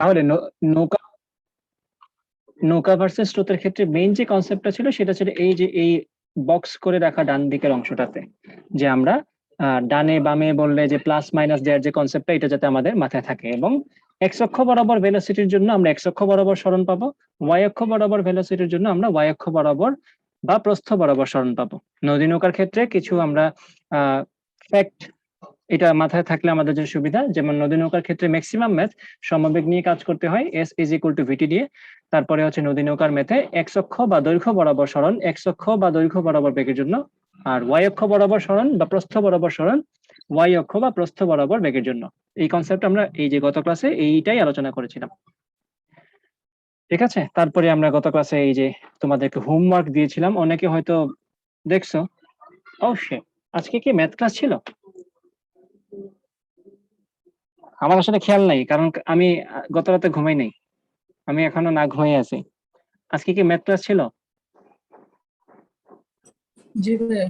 তাহলে নৌকা নৌকা ভার্সেস স্রোতের ক্ষেত্রে মেইন যে কনসেপ্টটা ছিল সেটা ছিল এই যে এই বক্স করে রাখা ডান দিকের অংশটাতে, যে আমরা ডানে বামে বললে যে প্লাস মাইনাস দেওয়ার যে কনসেপ্টটা, এটা যাতে আমাদের মাথায় থাকে। এবং এক্স অক্ষ বরাবর ভেলোসিটির জন্য আমরা এক্স অক্ষ বরাবর সরণ পাবো, ওয়াই অক্ষ বরাবর ভেলোসিটির জন্য আমরা ওয়াই অক্ষ বরাবর বা প্রস্থ বরাবর সরণ পাবো। নদী নৌকার ক্ষেত্রে কিছু আমরা ফ্যাক্ট এটা মাথায় থাকলে আমাদের জন্য সুবিধা। যেমন নদী নৌকার ক্ষেত্রে ম্যাক্সিমাম ম্যাথ সমবেগ নিয়ে কাজ করতে হয়, এস ইজ ইকুয়াল টু ভিটি দিয়ে। তারপরে হচ্ছে নদী নৌকার ম্যাথে এক্স অক্ষ বা দৈর্ঘ্য বরাবর সরণ এক্স অক্ষ বা দৈর্ঘ্য বরাবর বেগের জন্য, আর ওয়াই অক্ষ বরাবর সরণ বা প্রস্থ বরাবর সরণ ওয়াই অক্ষ বা প্রস্থ বরাবর বেগের জন্য। এই কনসেপ্ট আমরা এই যে গত ক্লাসে এইটাই আলোচনা করেছিলাম। ঠিক আছে, তারপরে আমরা গত ক্লাসে এই যে তোমাদেরকে হোমওয়ার্ক দিয়েছিলাম, অনেকে হয়তো দেখছো। অবশ্যই আজকে কি ম্যাথ ক্লাস ছিল? আমার আসলে খেয়াল নাই, কারণ আমি গত রাতে ঘুমাই নাই, আমি এখনো না ঘুমিয়ে আছি। আজকে কি ম্যাথ ক্লাস ছিল? জি ভাইয়া।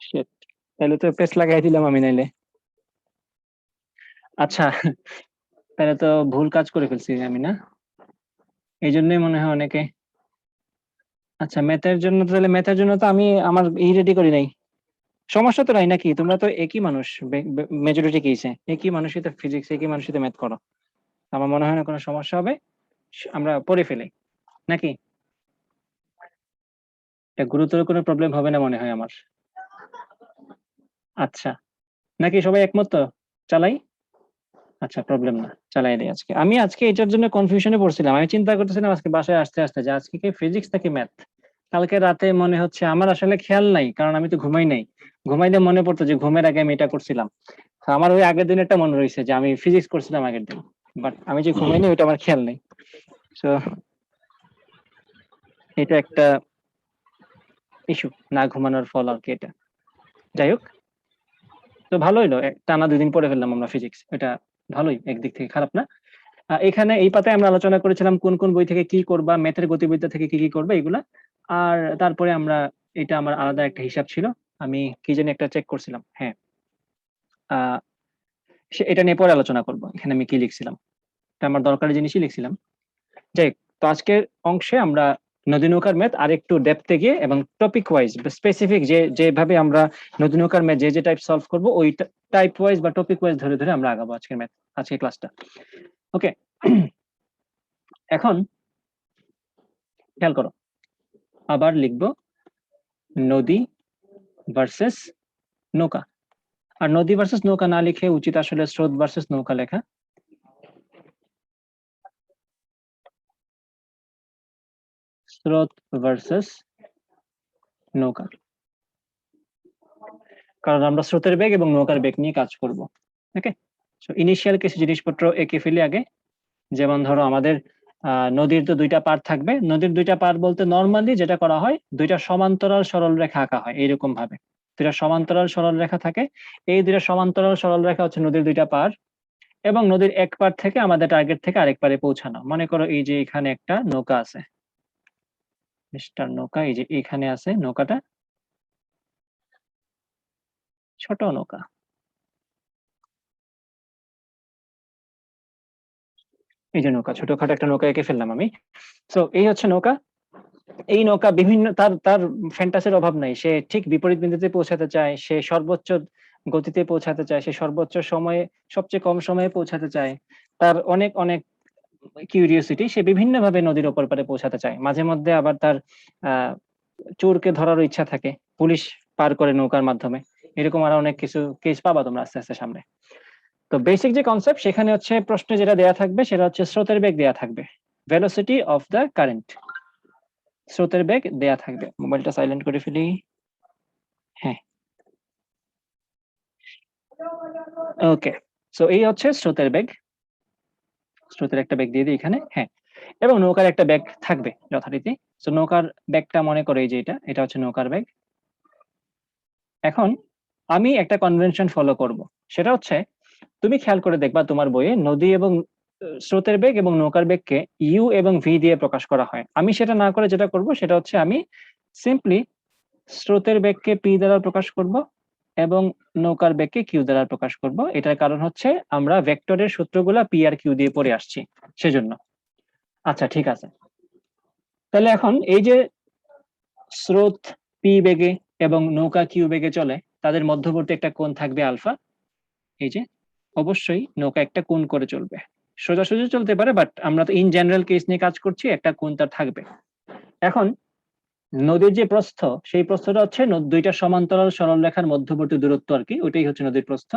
শিট, তাহলে তো পেস্ট লাগাই দিলাম আমি নাইলে। আচ্ছা, তাহলে তো ভুল কাজ করে ফেলছি আমি, না? এই জন্যই মনে হয় অনেকে। আচ্ছা, ম্যাথের জন্য তাহলে ম্যাথের জন্য তো আমি আমার রেডি করি নাই। সমস্যা তো নাই নাকি? তোমরা তো একই মানুষ, মেজরিটি কেসে একই মানুষই তো ফিজিক্স, একই মানুষই তো ম্যাথ করো। আমার মনে হয় না কোনো সমস্যা হবে, আমরা পড়ে ফেলি নাকি? এটা গুরুতর কোনো প্রবলেম হবে না মনে হয় আমার। আচ্ছা, নাকি সবাই একমত তো? চালাই? আচ্ছা, প্রবলেম না, চালাই দিই আজকে। আমি আজকে এটার জন্য কনফিউশনে পড়ছিলাম, আমি চিন্তা করতেছিলাম আজকে বাসায় আসতে আসতে যে আজকে কি ফিজিক্স নাকি ম্যাথ। কালকে রাতে মনে হচ্ছে, আমার আসলে খেয়াল নাই কারণ আমি তো ঘুমাই নাই। ঘুমাইলে মনে পড়তো যে ঘুমের আগে আমি এটা করছিলাম। আমার ওই আগের দিন একটা মনে রয়েছে যে আমি ফিজিক্স করছিলাম আগের দিন, বাট আমি যে ঘুমাই নাই ওইটা আমার খেয়াল নেই। সো এটা একটা ইস্যু, না ঘুমানোর ফল আর কি এটা। যাই হোক, তো ভালো হইলো টানা 2 দিন পড়ে ফেললাম আমরা ফিজিক্স, এটা ভালোই, একদিক থেকে খারাপ না। এখানে এই পাতায় আমরা আলোচনা করেছিলাম কোন কোন বই থেকে কি করবা, ম্যাথের গতিবিদ্যা থেকে কি কি করবে এগুলা। আর তারপরে আমরা, এটা আমার আলাদা একটা হিসাব ছিল, আমি কি জানি একটা চেক করছিলাম। হ্যাঁ, এটা নিয়ে পরে আলোচনা করব। এখানে আমি কি লিখছিলাম, এটা আমার দরকারি জিনিসই লিখছিলাম। যাই হোক, তো আজকের অংশে আমরা নদী নৌকার ম্যাথ আর একটু ডেপথে গিয়ে এবং টপিক ওয়াইজ স্পেসিফিক যেভাবে আমরা নদী নৌকার ম্যাথ যে টাইপ সলভ করব ওই টাইপ ওয়াইজ বা টপিক ওয়াইজ ধরে ধরে আমরা আগাবো আজকের ম্যাথ, আজকের ক্লাসটা। ওকে, এখন খেয়াল করো, আবার লিখব নদী ভার্সেস নৌকা। আর নদী ভার্সেস নৌকা না লিখে উচিত আসলে স্রোত ভার্সেস নৌকা লেখা। স্রোত ভার্সেস নৌকা, কারণ আমরা স্রোতের বেগ এবং নৌকার বেগ নিয়ে কাজ করব। ওকে, সো ইনিশিয়াল কিছু জিনিসপত্র এঁকে ফেলি আগে। যেমন ধরো আমাদের নদীর তো 2টা পাড় থাকবে। নদীর 2টা পাড় বলতে নর্মালি যেটা করা হয়, 2টা সমান্তরাল সরল রেখা আঁকা হয় এইরকম ভাবে। 2টা সমান্তরাল সরল রেখা থাকে, এই 2টা সমান্তরাল সরল রেখা হচ্ছে নদীর 2টা পাড়। এবং নদীর এক পাড় থেকে আমাদের টার্গেট থেকে আরেক পাড়ে পৌঁছানো। মনে করো এই যে এখানে একটা নৌকা আছে, মিস্টার নৌকা, এই যে এখানে আছে নৌকাটা, ছোট নৌকা, এই যে নৌকা, ছোটখাটো একটা নৌকা এঁকে ফেললাম আমি। তো এই হচ্ছে নৌকা। এই নৌকা বিভিন্ন, তার তার ফ্যান্টাসির অভাব নাই, সে ঠিক বিপরীত বিন্দুতে পৌঁছাতে চায়, সে সর্বোচ্চ গতিতে পৌঁছাতে চায়, সে সর্বোচ্চ সময়ে সবচেয়ে কম সময়ে পৌঁছাতে চায়। তার অনেক অনেক কিউরিওসিটি, সে বিভিন্ন ভাবে নদীর ওপর পারে পৌঁছাতে চায়। মাঝে মধ্যে আবার তার চোরকে ধরার ইচ্ছা থাকে, পুলিশ পার করে নৌকার মাধ্যমে। এরকম আরো অনেক কিছু কেস পাবা তোমরা আস্তে আস্তে সামনে। তো বেসিক যে কনসেপ্ট সেখানে হচ্ছে প্রশ্নে যেটা দেয়া থাকবে সেটা হচ্ছে স্রোতের বেগ দেয়া থাকবে, ভেলোসিটি অফ দ্য কারেন্ট, স্রোতের বেগ দেয়া থাকবে। মোবাইলটা সাইলেন্ট করে ফেলি। হ্যাঁ, ওকে, সো এই হচ্ছে স্রোতের বেগ। স্রোতের একটা বেগ দিয়ে দিই এখানে। হ্যাঁ, এবং নৌকার একটা বেগ থাকবে যথারীতি। সো নৌকার বেগটা মনে করো এই যে এটা হচ্ছে নৌকার বেগ। এখন আমি একটা কনভেনশন ফলো করব, সেটা হচ্ছে তুমি খেয়াল করে দেখবা তোমার বইয়ে নদী এবং স্রোতের বেগ এবং নৌকার বেগকে ইউ এবং ভি দিয়ে প্রকাশ করা হয়। আমি সেটা না করে যেটা করব সেটা হচ্ছে আমি সিম্পলি স্রোতের বেগকে পি দ্বারা প্রকাশ করব এবং নৌকার বেগকে কিউ দ্বারা প্রকাশ করব। এটার কারণ হচ্ছে আমরা ভেক্টরের সূত্রগুলা পি আর কিউ দিয়ে পড়ে আসছি সেজন্য। আচ্ছা ঠিক আছে, তাহলে এখন এই যে স্রোত পি বেগে এবং নৌকা কিউ বেগে চলে, তাদের মধ্যবর্তী একটা কোণ থাকবে আলফা। এই যে অবশ্যই নৌকা একটা কোণ করে চলবে, সোজাসুজি চলতে পারে, বাট আমরা তো ইন জেনারেল কেস নিয়ে কাজ করছি, একটা কোণ তার থাকবে। এখন নদীর যে প্রস্থ, সেই প্রস্থটা হচ্ছে দুইটা সমান্তরাল সরলরেখার মধ্যবর্তী দূরত্ব আর কি, ওইটাই হচ্ছে নদীর প্রস্থ।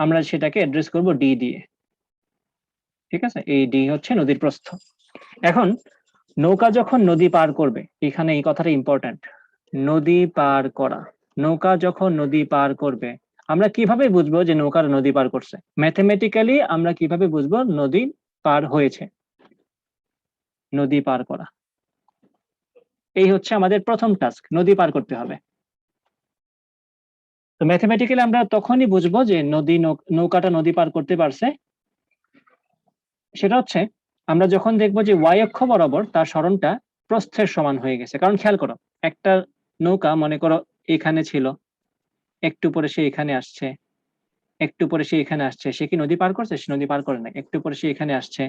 আমরা সেটাকে অ্যাড্রেস করব ডি দিয়ে। ঠিক আছে, এই ডি হচ্ছে নদীর প্রস্থ। এখন নৌকা যখন নদী পার করবে, এখানে এই কথাটা ইম্পর্ট্যান্ট, নদী পার করা। নৌকা যখন নদী পার করবে, আমরা কিভাবে বুঝবো যে নৌকা নদী পার করছে? ম্যাথমেটিক্যালি আমরা কিভাবে বুঝবো নদী পার হয়েছে? নদী পার করা, এই হচ্ছে আমাদের প্রথম টাস্ক, নদী পার করতে হবে। তো ম্যাথমেটিক্যালি আমরা তখনই বুঝবো যে নৌকাটা নদী পার করতে পারছে, সেটা হচ্ছে আমরা যখন দেখবো যে ওয়াই অক্ষ বরাবর তার সরণটা প্রস্থের সমান হয়ে গেছে। কারণ খেয়াল করো, একটা নৌকা মনে করো এখানে ছিল, একটু পরে সে এখানে আসছে, একটু পরে সে এখানে আসছে, সে কি নদী পার করছে? সে নদী পার করে না। একটু পরে সে এখানে আসছে,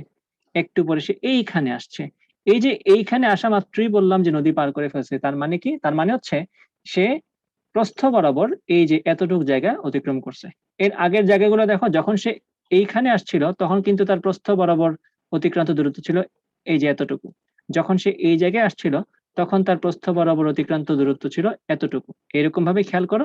একটু পরে সে এইখানে আসছে। এই যে এইখানে আসা মাত্রই বললাম যে নদী পার করে ফেলছে, তার মানে কি? তার মানে হচ্ছে সে প্রস্থ বরাবর এই যে এতটুক জায়গা অতিক্রম করছে। এর আগের জায়গাগুলো দেখো, যখন সে এইখানে আসছিল তখন কিন্তু তার প্রস্থ বরাবর অতিক্রান্ত দূরত্ব ছিল এই যে এতটুকু। যখন সে এই জায়গায় আসছিল তখন তার প্রস্থ বরাবর অতিক্রান্ত দূরত্ব ছিল এতটুকু। এরকম ভাবে খেয়াল করো,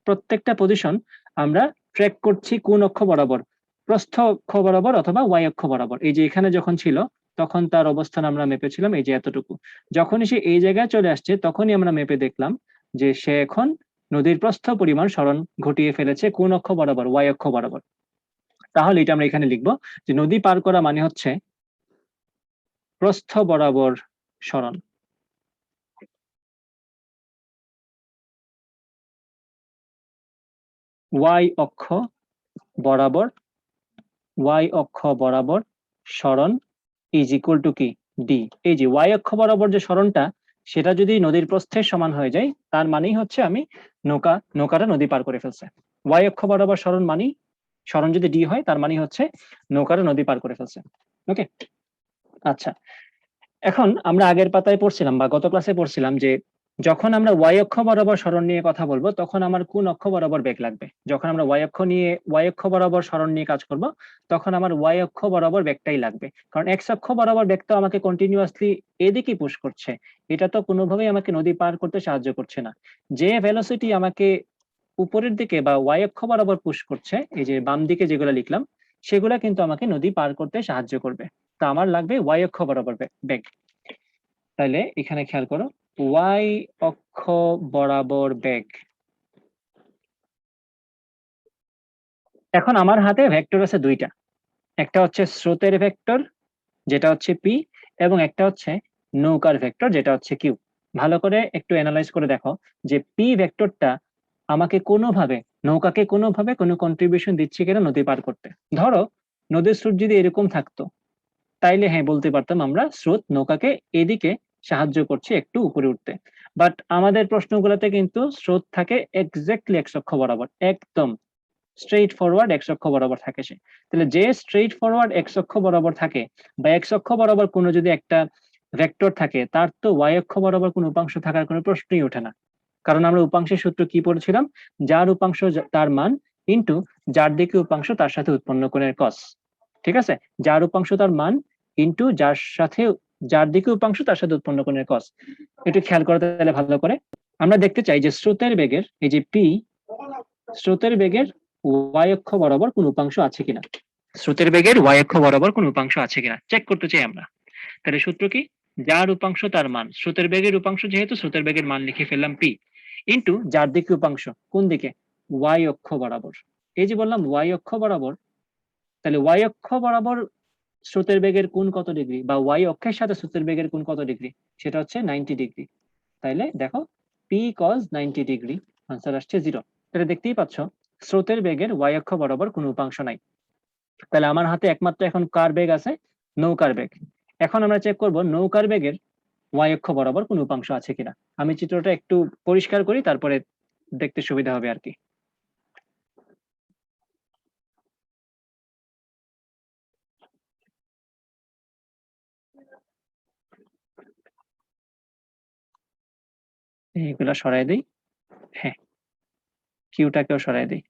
প্রত্যেকটা পজিশন আমরা ট্র্যাক করছি কোন অক্ষ বরাবর? প্রস্থ অক্ষ বরাবর অথবা ওয়াই অক্ষ বরাবর। এই যে এখানে যখন ছিল তখন তার অবস্থান আমরা মেপেছিলাম এই যে এতটুকু। যখনই সে এই জায়গায় চলে আসছে তখনই আমরা মেপে দেখলাম যে সে এখন নদীর প্রস্থ পরিমাণ সরণ ঘটিয়ে ফেলেছে কোন অক্ষ বরাবর? ওয়াই অক্ষ বরাবর। তাহলে এটা আমরা এখানে লিখবো যে নদী পার করা মানে হচ্ছে প্রস্থ বরাবর সরণ। ওয়াই অক্ষ বরাবর, ওয়াই অক্ষ বরাবর সরণ ইজ ইকুয়াল টু কি? ডি। এই যে ওয়াই অক্ষ বরাবর যে সরণটা, সেটা যদি নদীর প্রস্থের সমান হয়ে যায় তার মানেই হচ্ছে আমি নৌকাটা নদী পার করে ফেলছে। ওয়াই অক্ষ বরাবর সরণ মানেই, সরণ যদি ডি হয় তার মানে হচ্ছে নৌকাটা নদী পার করে ফেলছে। ওকে, আচ্ছা। এখন আমরা আগের পাতায় পড়ছিলাম বা গত ক্লাসে পড়ছিলাম যে যখন আমরা ওয়াই অক্ষ বরাবর সরণ নিয়ে কথা বলবো তখন আমার কোন অক্ষ বরাবর বেগ লাগবে? যখন আমরা ওয়াই অক্ষ বরাবর সরণ নিয়ে কাজ করব তখন আমার ওয়াই অক্ষ বরাবর বেগটাই লাগবে। কারণ এক্স অক্ষ বরাবর বেগ তো আমাকে কন্টিনিউয়াসলি এদিকে পুশ করছে, এটা তো কোনোভাবেই আমাকে নদী পার করতে সাহায্য করছে না। যে ভেলোসিটি আমাকে উপরের দিকে বা ওয়াই অক্ষ বরাবর পুশ করছে, এই যে বাম দিকে যেগুলো লিখলাম, সেগুলা কিন্তু আমাকে নদী পার করতে সাহায্য করবে। তা আমার লাগবে ওয়াই অক্ষ বরাবর বেগ। তাহলে এখানে খেয়াল করো, ওয়াই অক্ষ বরাবর বেগ। এখন আমার হাতে ভেক্টর আছে দুইটা, একটা হচ্ছে স্রোতের ভেক্টর যেটা হচ্ছে পি, এবং একটা হচ্ছে নৌকার ভেক্টর যেটা হচ্ছে কিউ। ভালো করে একটু অ্যানালাইজ করে দেখো যে পি ভেক্টরটা আমাকে কোনোভাবে, নৌকাকে কোনোভাবে কোনো কন্ট্রিবিউশন দিচ্ছে কিনা নদী পার করতে। ধরো নদীর স্রোত যদি এরকম থাকতো তাইলে হ্যাঁ বলতে পারতাম আমরা স্রোত নৌকাকে এদিকে সাহায্য করছে একটু উপরে উঠতে। বাট আমাদের প্রশ্নগুলোতে কিন্তু স্রোত থাকে এক্স্যাক্টলি এক্স অক্ষ বরাবর, একদম স্ট্রেইট ফরওয়ার্ড এক্স অক্ষ বরাবর থাকে সে। তাহলে যে স্ট্রেইট ফরওয়ার্ড এক্স অক্ষ বরাবর থাকে বা এক্স অক্ষ বরাবর কোনো যদি একটা ভেক্টর থাকে, তার তো ওয়াই অক্ষ বরাবর কোনো উপাংশ থাকার কোনো প্রশ্নই ওঠে না। কারণ আমরা উপাংশের সূত্র কি পড়েছিলাম? যার উপাংশ তার মান ইন্টু যার দিকে উপাংশ তার সাথে উৎপন্ন কোণের কস। ঠিক আছে, যার উপাংশ তার মান ইন্টু যার দিকে উপাংশ তার সাথে উৎপন্ন কোণের কস। একটু খেয়াল করে তাহলে ভালো করে আমরা দেখতে চাই যে স্রোতের বেগের এই যে পি, স্রোতের বেগের ওয়াই অক্ষ বরাবর কোন উপাংশ আছে কিনা। স্রোতের বেগের ওয়াই অক্ষ বরাবর কোন উপাংশ আছে কিনা চেক করতে চাই আমরা। তাহলে সূত্র কি? যার উপাংশ তার মান, স্রোতের বেগের উপাংশ যেহেতু স্রোতের বেগের মান লিখে ফেললাম পি, ইন্টু যার দিকে উপাংশ, কোন দিকে? ওয়াই অক্ষ বরাবর। এই যে বললাম ওয়াই অক্ষ বরাবর, তাহলে ওয়াই অক্ষ বরাবর স্রোতের বেগের কোণ কত ডিগ্রি, বা ওয়াই অক্ষের সাথে স্রোতের বেগের কোণ কত ডিগ্রি? সেটা হচ্ছে 90 ডিগ্রি। তাইলে দেখো পি কজ 90 ডিগ্রি, আনসার আসছে 0। তাহলে দেখতেই পাচ্ছ স্রোতের বেগের ওয়াই অক্ষ বরাবর কোনো উপাংশ নাই। তাহলে আমার হাতে একমাত্র এখন কার বেগ আছে? নৌকার বেগ। এখন আমরা চেক করব নৌকার বেগের ওয়াই অক্ষ বরাবর কোন উপাংশ আছে কিনা। আমি চিত্রটা একটু পরিষ্কার করি, তারপরে দেখতে সুবিধা হবে আর কি। এইগুলা সরাই দিই। হ্যাঁ, কিউটাকেও সরাই দিই।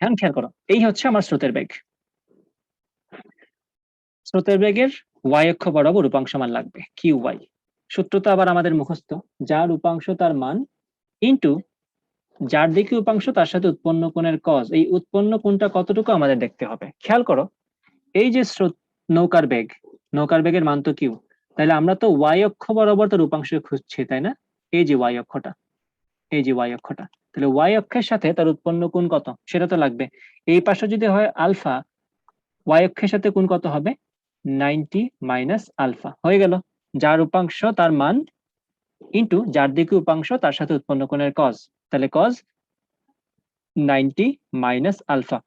এখন খেয়াল করো, এই হচ্ছে আমার স্রোতের বেগ। স্রোতের বেগের y অক্ষ বরাবর উপাংশ মান লাগবে কিউ ওয়াই। সূত্র তো আবার আমাদের মুখস্থ, যার উপাংশ তার মান ইনটু যার দিকে উপাংশ তার সাথে উৎপন্ন কোণের কজ। এই উৎপন্ন কোণটা কতটুকু আমাদের দেখতে হবে। খেয়াল করো, এই যে স্রোত, নৌকার বেগ, নৌকার বেগের মান তো কিউ, তাহলে আমরা তো y অক্ষ বরাবর তার উপাংশ খুঁজছি, তাই না? এই যে y অক্ষটা, এই যে y অক্ষটা, তাহলে y অক্ষের সাথে তার উৎপন্ন কোণ কত সেটা তো লাগবে। এই পাশে যদি হয় আলফা, y অক্ষের সাথে কোণ কত হবে? 90 মাইনাস আলফা। হয়ে গেল, যার উপাংশ তার মান ইনটু যার দিকে উপাংশ তার সাথে উৎপন্ন কোণের কজ। তাহলে কজ 90 মাইনাস আলফা।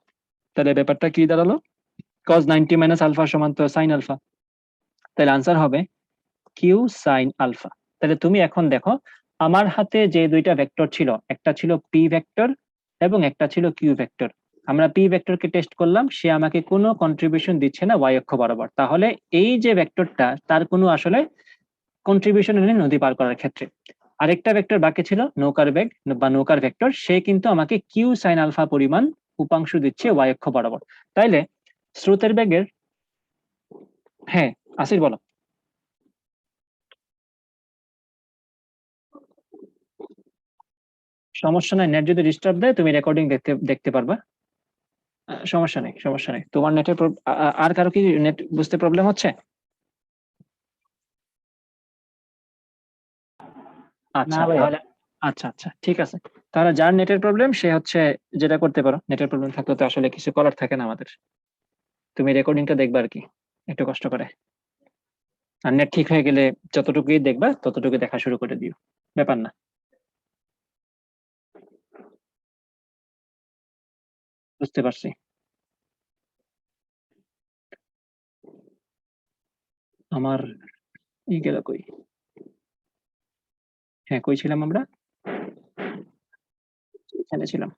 তাহলে ব্যাপারটা কি দাঁড়ালো? cos 90 মাইনাস আলফা সমান তো sin আলফা। তাহলে আনসার হবে কিউ sin আলফা। তাহলে তুমি এখন দেখো, আমার হাতে যে দুইটা ভেক্টর ছিল, একটা ছিল পি ভেক্টর এবং একটা ছিল কিউ ভেক্টর। আমরা পি ভেক্টরকে টেস্ট করলাম, সে আমাকে কোনো কন্ট্রিবিউশন দিচ্ছে না y অক্ষ বরাবর। তাহলে এই যে ভেক্টরটা, তার কোনো আসলে কন্ট্রিবিউশন নেই নদী পার করার ক্ষেত্রে। আরেকটা ভেক্টর বাকি ছিল নৌকার বেগ বা নৌকার ভেক্টর, সে কিন্তু আমাকে কিউ সাইন আলফা পরিমাণ উপাংশ দিচ্ছে y অক্ষ বরাবর। তাইলে স্রোতের বেগের, হ্যাঁ আসির বলো। সমস্যা নাই, নেট যদি ডিস্টার্ব দেয় তুমি রেকর্ডিং দেখতে দেখতে পারবা। সমস্যা নেই, সমস্যা নেই। তোমার নেটের আর কারো কি নেট বুঝতে প্রবলেম হচ্ছে? আচ্ছা তাহলে, আচ্ছা আচ্ছা ঠিক আছে। তাহলে যার নেটের প্রবলেম সে হচ্ছে যেটা করতে পারো, নেটের প্রবলেম থাকলে তো আসলে কিছু করার থাকে না আমাদের। তুমি রেকর্ডিংটা দেখবা আর কি, একটু কষ্ট করে। আর নেট ঠিক হয়ে গেলে যতটুকুই দেখবা ততটুকু দেখা শুরু করে দিও, ব্যাপার না। বুঝতে পারছি। আমার ই গেল কই? হ্যাঁ কই ছিলাম আমরা? এখানে ছিলাম।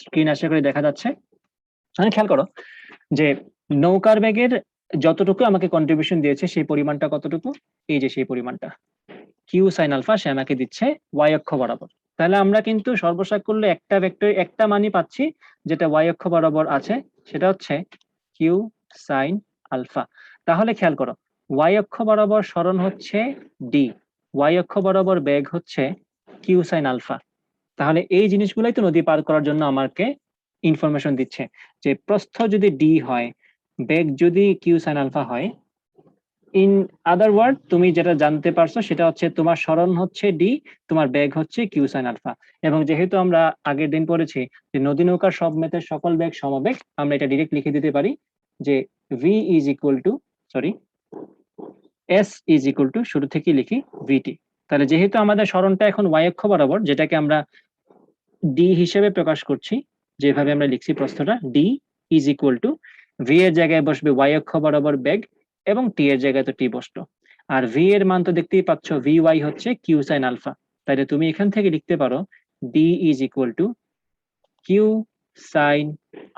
স্ক্রিন আশা করি দেখা যাচ্ছে। খেয়াল করো যে নৌকার বেগের যতটুকু আমাকে কন্ট্রিবিউশন দিয়েছে সেই পরিমাণটা কতটুকু? এই যে সেই পরিমাণটা কিউ সাইন আলফা সে আমাকে দিচ্ছে y অক্ষ বরাবর। তাহলে আমরা কিন্তু সর্বসাকুল্যে একটা ভেক্টর একটা মানই পাচ্ছি যেটা y অক্ষ বরাবর আছে, সেটা হচ্ছে কিউ সাইন আলফা। তাহলে খেয়াল করো, y অক্ষ বরাবর সরণ হচ্ছে ডি, y অক্ষ বরাবর বেগ হচ্ছে কিউ সাইন আলফা। তাহলে এই জিনিসগুলাই তো নদী পার করার জন্য আমাকে ইনফরমেশন দিচ্ছে যে প্রস্থ যদি ডি হয়, বেগ যদি কিউ সাইন আলফা হয়, ইন আদার ওয়ার্ড তুমি যেটা জানতে পারছো সেটা হচ্ছে তোমার সরণ হচ্ছে ডি, তোমার বেগ হচ্ছে কিউ সাইন আলফা। এবং যেহেতু আমরা আগের দিন পড়েছি যে নদী নৌকার সব মেতের সকল বেগ সমবেগ, আমরা এটা ডিরেক্ট লিখে দিতে পারি যে V is equal two, sorry, S is equal two, শুরু থেকে লিখি ভিটি। তাহলে যেহেতু আমাদের সরণটা এখন y অক্ষ বরাবর, যেটাকে আমরা ডি হিসেবে প্রকাশ করছি, যেভাবে আমরা লিখছি প্রস্থটা D is equal to, V এর জায়গায় বসবে y অক্ষ বরাবর বেগ এবং টি এর জায়গায় তো টি বসলো। আর ভি এর মান তো দেখতেই পাচ্ছ, ভি ওয়াই হচ্ছে কিউ সাইন আলফা। তাহলে তুমি এখান থেকে লিখতে পারো D is equal to Q sine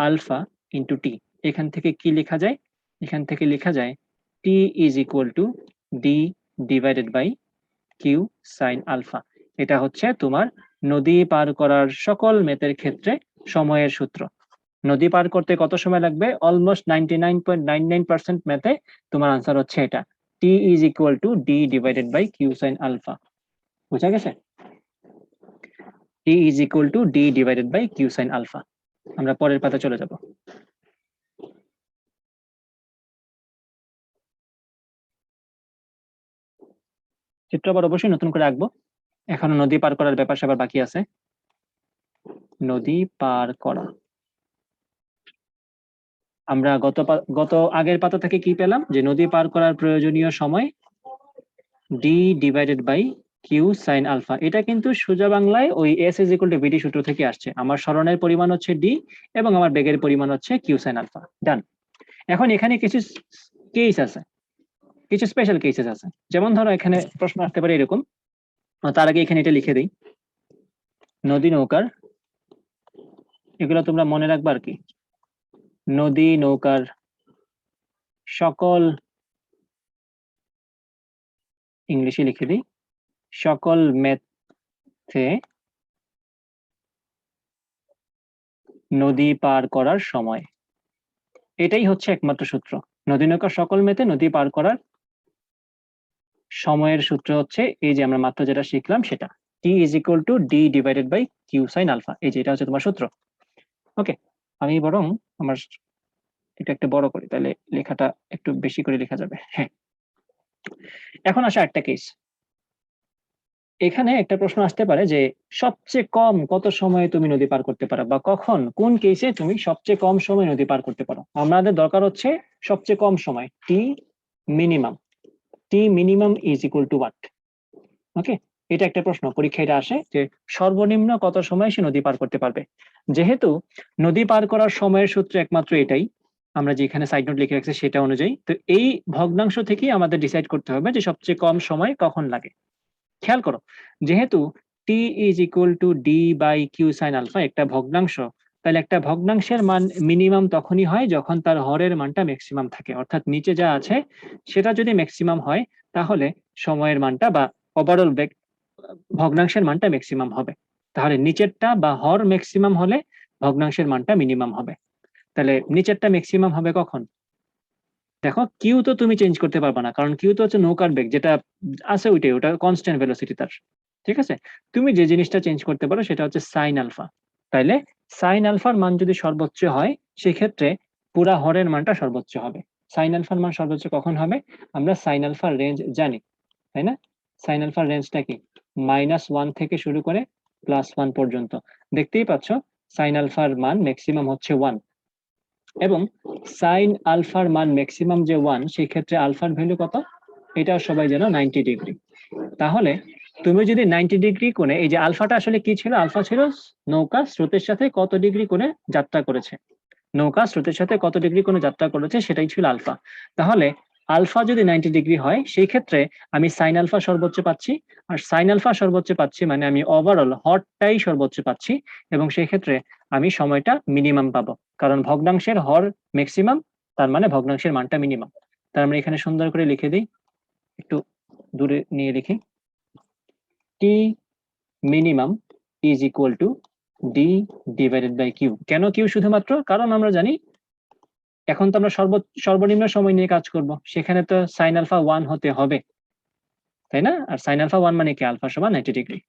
alpha into T. এখান থেকে কি লেখা যায়? এখান থেকে লেখা যায় T is equal to D divided by Q sine alpha. এটা হচ্ছে তোমার নদী পার করার সকল মেতের ক্ষেত্রে সময়ের সূত্র। নদী পার করতে কত সময় লাগবে? অলমোস্ট 99.99% মেতে তোমার আনসার হচ্ছে এটা, T is equal to D divided by Q sine alpha. বুঝা গেছে? T is equal to D divided by Q sine alpha. আমরা পরের পাতা চলে যাব। চিত্র আবার অবশ্যই নতুন করে আঁকবো, এখনো নদী পার করার ব্যাপার স্যাপার বাকি আছে। নদী পার করা, আমরা গত আগের পাতা থেকে কি পেলাম? যে নদী পার করার প্রয়োজনীয় সময় D divided by Q sine alpha. এটা কিন্তু সোজা বাংলায় ওই S is equal to VD সূত্র থেকে আসছে। আমার সরণের পরিমাণ হচ্ছে ডি এবং আমার বেগের পরিমাণ হচ্ছে কিউ সাইন আলফা। ডান। এখন এখানে কিছু কেস আছে, কিছু স্পেশাল কেসেস আছে। যেমন ধরো এখানে প্রশ্ন আসতে পারে এরকম, তার আগে এখানে এটা লিখে দিই, নদী নৌকার, এগুলো তোমরা মনে রাখবা আর কি। নদী নৌকার সকল, ইংলিশে লিখে দিই, সকল মেথে নদী পার করার সময়। এটাই হচ্ছে একমাত্র সূত্র। নদী নৌকার সকল মেথে নদী পার করার সময়ের সূত্র হচ্ছে এই যে আমরা মাত্র যেটা শিখলাম সেটা, T is equal to D divided by Q sine alpha. এই যে এটা হচ্ছে তোমার সূত্র। ওকে, আমি বরং আমার এটা একটু বড় করি, তাহলে লেখাটা একটু বেশি করে লেখা যাবে। হ্যাঁ, এখন আসা একটা কেস। এখানে একটা প্রশ্ন আসতে পারে যে সবচেয়ে কম কত সময়ে তুমি নদী পার করতে পারো, বা কখন কোন কেসে তুমি সবচেয়ে কম সময় নদী পার করতে পারো। আমাদের দরকার হচ্ছে সবচেয়ে কম সময়, T minimum. T minimum is equal to what? Okay, এটা একটা প্রশ্ন পরীক্ষায় এটা আসে যে সর্বনিম্ন কত সময় সে নদী পার করতে পারবে। যেহেতু নদী পার করার সময়ের সূত্র একমাত্র এটাই, আমরা যেখানে সাইড নোট লিখে রাখছি সেটা অনুযায়ী, তো এই ভগ্নাংশ থেকেই আমাদের ডিসাইড করতে হবে যে সবচেয়ে কম সময় কখন লাগে। খেয়াল করো, যেহেতু T is equal to D by Q sine alpha একটা ভগ্নাংশ, তাহলে একটা ভগ্নাংশের মান মিনিমাম তখনই হয় যখন তার হরের মানটা ম্যাক্সিমাম থাকে। অর্থাৎ নিচে যা আছে সেটা যদি ম্যাক্সিমাম হয় তাহলে সময়ের মানটা বা ওভারঅল ভগ্নাংশের মানটা ম্যাক্সিমাম হবে। তাহলে নিচেরটা বা হর ম্যাক্সিমাম হলে ভগ্নাংশের মানটা মিনিমাম হবে। তাহলে নিচেরটা ম্যাক্সিমাম হবে কখন? দেখো, কিউ তো তুমি চেঞ্জ করতে পারবে না, কারণ কিউ তো হচ্ছে নৌকার বেগ যেটা আছে ওইটাই, ওটা কনস্ট্যান্ট ভেলোসিটি তার। ঠিক আছে, তুমি যে জিনিসটা চেঞ্জ করতে পারো সেটা হচ্ছে সাইন আলফা। তাইলে সাইন আলফার মান যদি সর্বোচ্চ হয় সেক্ষেত্রে পুরা হরের মানটা সর্বোচ্চ হবে। সাইন আলফার মান সর্বোচ্চ কখন হবে? আমরা সাইন আলফার রেঞ্জ জানি, তাই না? সাইন আলফার রেঞ্জটা কি? -1 থেকে শুরু করে +1 পর্যন্ত। দেখতেই পাচ্ছ সাইন আলফার মান ম্যাক্সিমাম হচ্ছে 1, এবং সাইন আলফার মান ম্যাক্সিমাম যে 1, সেই ক্ষেত্রে আলফার ভ্যালু কত? এটা সবাই জানো 90 ডিগ্রি। তাহলে তুমি যদি 90 ডিগ্রি কোণে, এই যে আলফাটা আসলে কি ছিল? আলফা ছিল নৌকা স্রোতের সাথে কত ডিগ্রি কোণে যাত্রা করেছে। নৌকা স্রোতের সাথে কত ডিগ্রি কোণে যাত্রা করেছে সেটাই ছিল আলফা। তাহলে আলফা যদি 90 ডিগ্রি হয় সেই ক্ষেত্রে আমি সাইন আলফা সর্বোচ্চ পাচ্ছি, আর সাইন আলফা সর্বোচ্চ পাচ্ছি মানে আমি ওভারঅল হরটাই সর্বোচ্চ পাচ্ছি, এবং সেই ক্ষেত্রে আমি সময়টা মিনিমাম পাবো, কারণ ভগ্নাংশের হর ম্যাক্সিমাম, তার মানে ভগ্নাংশের মানটা মিনিমাম। তার আমরা এখানে সুন্দর করে লিখে দিই, একটু দূরে নিয়ে লিখি, T minimum is equal to D divided by Q. কেন কিউ শুধুমাত্র? কারণ আমরা জানি এখন তো আমরা সর্বনিম্ন সময় নিয়ে কাজ করব, সেখানে তো সাইন আলফা 1 হতে হবে, তাই না? আর সাইন আলফা 1 মানে কি? আলফা সমান 90 ডিগ্রি,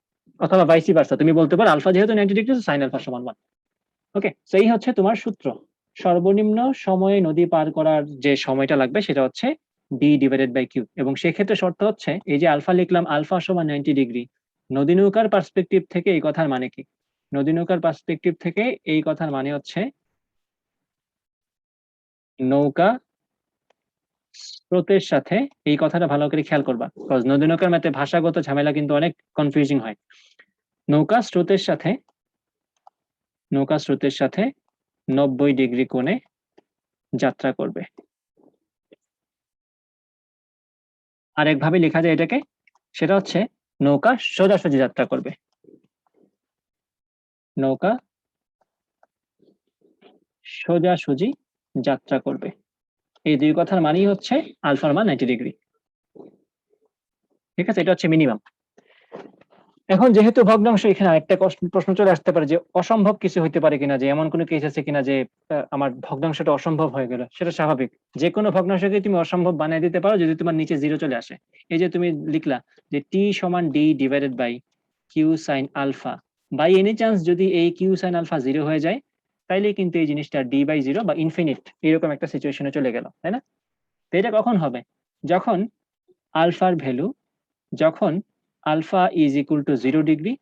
অথবা ভাইসি ভার্সা, তুমি বলতে পারো আলফা যেহেতু 90 ডিগ্রি সাইন আলফা সমান 1। ওকে, সো এই হচ্ছে তোমার সূত্র। সর্বনিম্ন সময়ে নদী পার করার যে সময়টা লাগবে সেটা হচ্ছে ডি ডিভাইডেড বাই কিউ, এবং সেক্ষেত্রে শর্ত হচ্ছে এই যে আলফা লিখলাম, আলফা সমান 90 ডিগ্রি। নদী নৌকার পার্সপেক্টিভ থেকে এই কথার মানে কি? নদী নৌকার পার্সপেক্টিভ থেকে এই কথার মানে হচ্ছে নৌকা স্রোতের সাথে, এই কথাটা ভালো করে খেয়াল করবা, কজ নদী নৌকার ম্যাথে ভাষাগত ঝামেলা কিন্তু অনেক কনফিউজিং হয়। নৌকা স্রোতের সাথে 90 ডিগ্রি কোণে যাত্রা করবে। আরেকভাবে লেখা যায় এটাকে, সেটা হচ্ছে নৌকা সোজাসুজি যাত্রা করবে। নৌকা সোজাসুজি যাত্রা করবে, এই দুই কথার মানেই হচ্ছে আলফার মান 90 ডিগ্রি। ঠিক আছে, এটা হচ্ছে মিনিমাম। এখন যেহেতু ভগ্নাংশ, এখানে আরেকটা প্রশ্ন চলে আসতে পারে যে অসম্ভব কিছু হইতে পারে কিনা, যে এমন কোনো কেস আছে কিনা যে আমার ভগ্নাংশটা অসম্ভব হয়ে গেল। সেটা স্বাভাবিক, যে কোনো ভগ্নাংশকে তুমি অসম্ভব বানিয়ে দিতে পারো যদি তোমার নিচে জিরো চলে আসে। এই যে তুমি লিখলা যে টি সমান D divided by Q sine alpha, by any chance যদি এই কিউ সাইন আলফা 0 হয়ে যায়, তাইলে কিন্তু এই জিনিসটা ডি বাই 0 বা ইনফিনিট এরকম একটা সিচুয়েশনে চলে গেল, তাই না? তো এটা কখন হবে? যখন আলফার ভ্যালু, যখন alpha is equal to 0 degree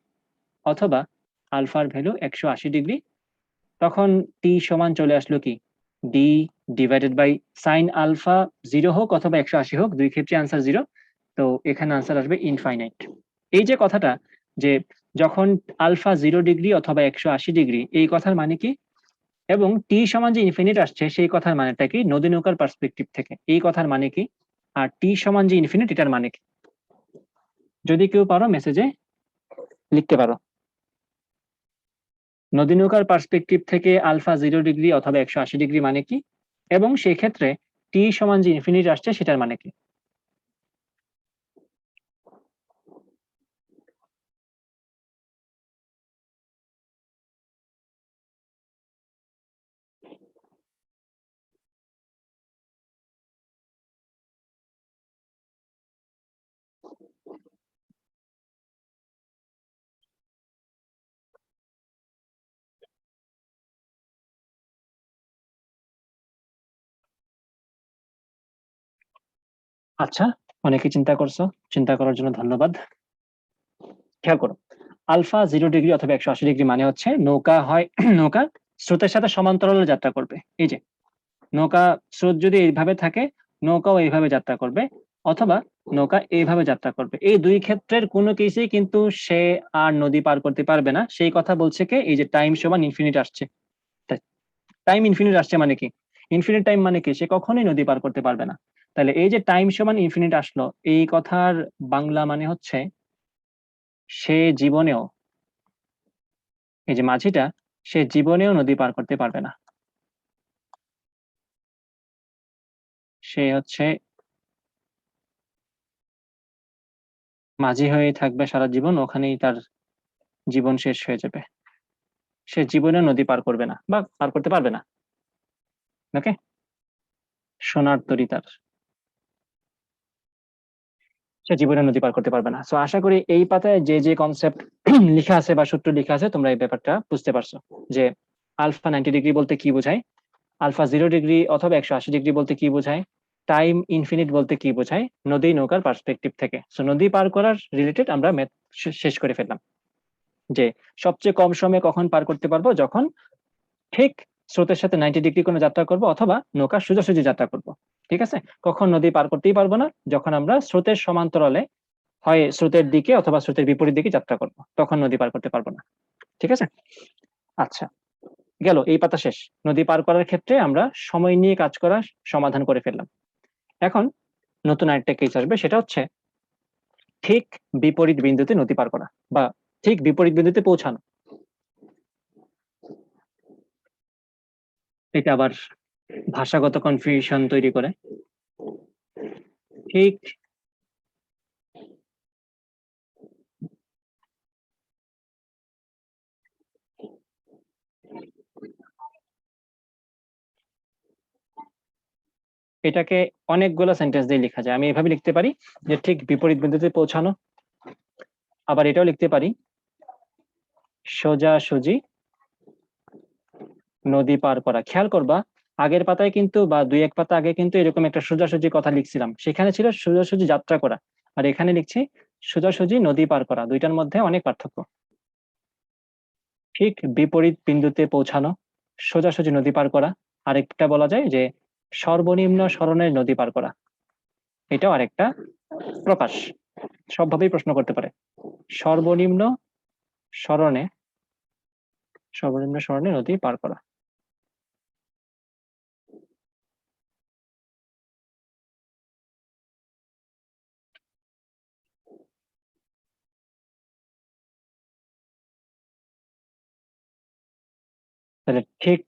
অথবা আলফার ভ্যালু 180 ডিগ্রি, তখন টি সমান চলে আসলো কি? D divided by sine alpha 0 হোক অথবা 180 হোক, দুই ক্ষেত্রে আনসার 0। তো এখানে আনসার আসবে ইনফাইনাইট। এই যে কথাটা, যে যখন আলফা 0 ডিগ্রি অথবা 180 ডিগ্রি, এই কথার মানে কি? এবং টি সমান যে ইনফিনিট আসছে সেই কথার মানেটা কি নদী নৌকার পার্সপেক্টিভ থেকে, এই কথার মানে কি? আর টি সমান যে ইনফিনিট এটার মানে কি? যদি কেউ পারো মেসেজে লিখতে পারো। নদী নৌকার পার্সপেক্টিভ থেকে আলফা 0 ডিগ্রি অথবা 180 ডিগ্রি মানে কি, এবং সেই ক্ষেত্রে টি সমান যে ইনফিনিট আসছে সেটার মানে কি? আচ্ছা, অনেকে চিন্তা করছো, চিন্তা করার জন্য ধন্যবাদ। খেয়াল করো, আলফা 0 ডিগ্রি অথবা 180 ডিগ্রি মানে হচ্ছে নৌকা হয় নৌকা স্রোতের সাথে সমান্তরালে যাত্রা করবে। এই যে নৌকা স্রোত যদি এইভাবে থাকে, নৌকাও এইভাবে যাত্রা করবে, অথবা নৌকা এইভাবে যাত্রা করবে। এই দুই ক্ষেত্রের কোনো কেসেই কিন্তু সে আর নদী পার করতে পারবে না। সেই কথা বলছে কে? এই যে টাইম সমান ইনফিনিট আসছে। টাইম ইনফিনিট আসছে মানে কি? ইনফিনিট টাইম মানে কি? সে কখনোই নদী পার করতে পারবে না। তাহলে এই যে টাইম সমান ইনফিনিট আসলো, এই কথার বাংলা মানে হচ্ছে সে জীবনেও, এই যে মাঝিটা, সে জীবনেও নদী পার করতে পারবে না। সে হচ্ছে মাঝি হয়েই থাকবে সারা জীবন, ওখানেই তার জীবন শেষ হয়ে যাবে। সে জীবনেও নদী পার করবে না বা পার করতে পারবে না। ওকে? সোনার তরী তার। সে জীবনে নদী পার করতে পারবে না। সো আশা করি এই পাতায় যে কনসেপ্ট লিখা আছে বা সূত্র লিখা আছে তোমরা এই ব্যাপারটা বুঝতে পারছো। যে আলফা 90 ডিগ্রি বলতে কি বোঝায়, আলফা 0 ডিগ্রি অথবা 180 ডিগ্রি বলতে কি বোঝায়, টাইম ইনফিনিট বলতে কি বোঝায় নদী নৌকার পার্সপেক্টিভ থেকে। সো নদী পার করার রিলেটেড আমরা ম্যাথ শেষ করে ফেললাম। যে সবচেয়ে কম সময়ে কখন পার করতে পারবো, যখন ঠিক স্রোতের সাথে 90 ডিগ্রি কোণে যাত্রা করব অথবা নৌকা সোজাসুজি যাত্রা করব। ঠিক আছে? কখন নদী পার করতেই পারবো না, যখন আমরা স্রোতের সমান্তরালে হয় স্রোতের দিকে অথবা স্রোতের বিপরীত দিকে যাত্রা করব, তখন নদী পার করতে পারবো না। ঠিক আছে? আচ্ছা, গেল এই পাতা শেষ। নদী পার করার ক্ষেত্রে আমরা সময় নিয়ে কাজ করার সমাধান করে ফেললাম। এখন নতুন আরেকটা কেস আসবে, সেটা হচ্ছে ঠিক বিপরীত বিন্দুতে নদী পার করা বা ঠিক বিপরীত বিন্দুতে পৌঁছানো। এটা আবার ভাষাগত কনফিউশন তৈরি করে। ঠিক এটাকে অনেকগুলো সেন্টেন্স দিয়ে লেখা যায়। আমি এভাবে লিখতে পারি যে ঠিক বিপরীত বিন্দুতে পৌঁছানো। আবার এটাও লিখতে পারি সোজাসুজি নদী পার করা। খেয়াল করবা আগের পাতায় কিন্তু বা দুই এক পাতা আগে কিন্তু এরকম একটা সোজাসুজি কথা লিখছিলাম, সেখানে ছিল সোজাসুজি যাত্রা করা, আর এখানে লিখছি সোজাসুজি নদী পার করা। দুইটার মধ্যে অনেক পার্থক্য। ঠিক বিপরীত বিন্দুতে পৌঁছানো, সোজাসুজি নদী পার করা, আরেকটা বলা যায় যে সর্বনিম্ন সরণের নদী পার করা। এটাও আরেকটা প্রকাশ, সবভাবেই প্রশ্ন করতে পারে। সর্বনিম্ন সরণে, সর্বনিম্ন সরণে নদী পার করা। তাহলে ঠিক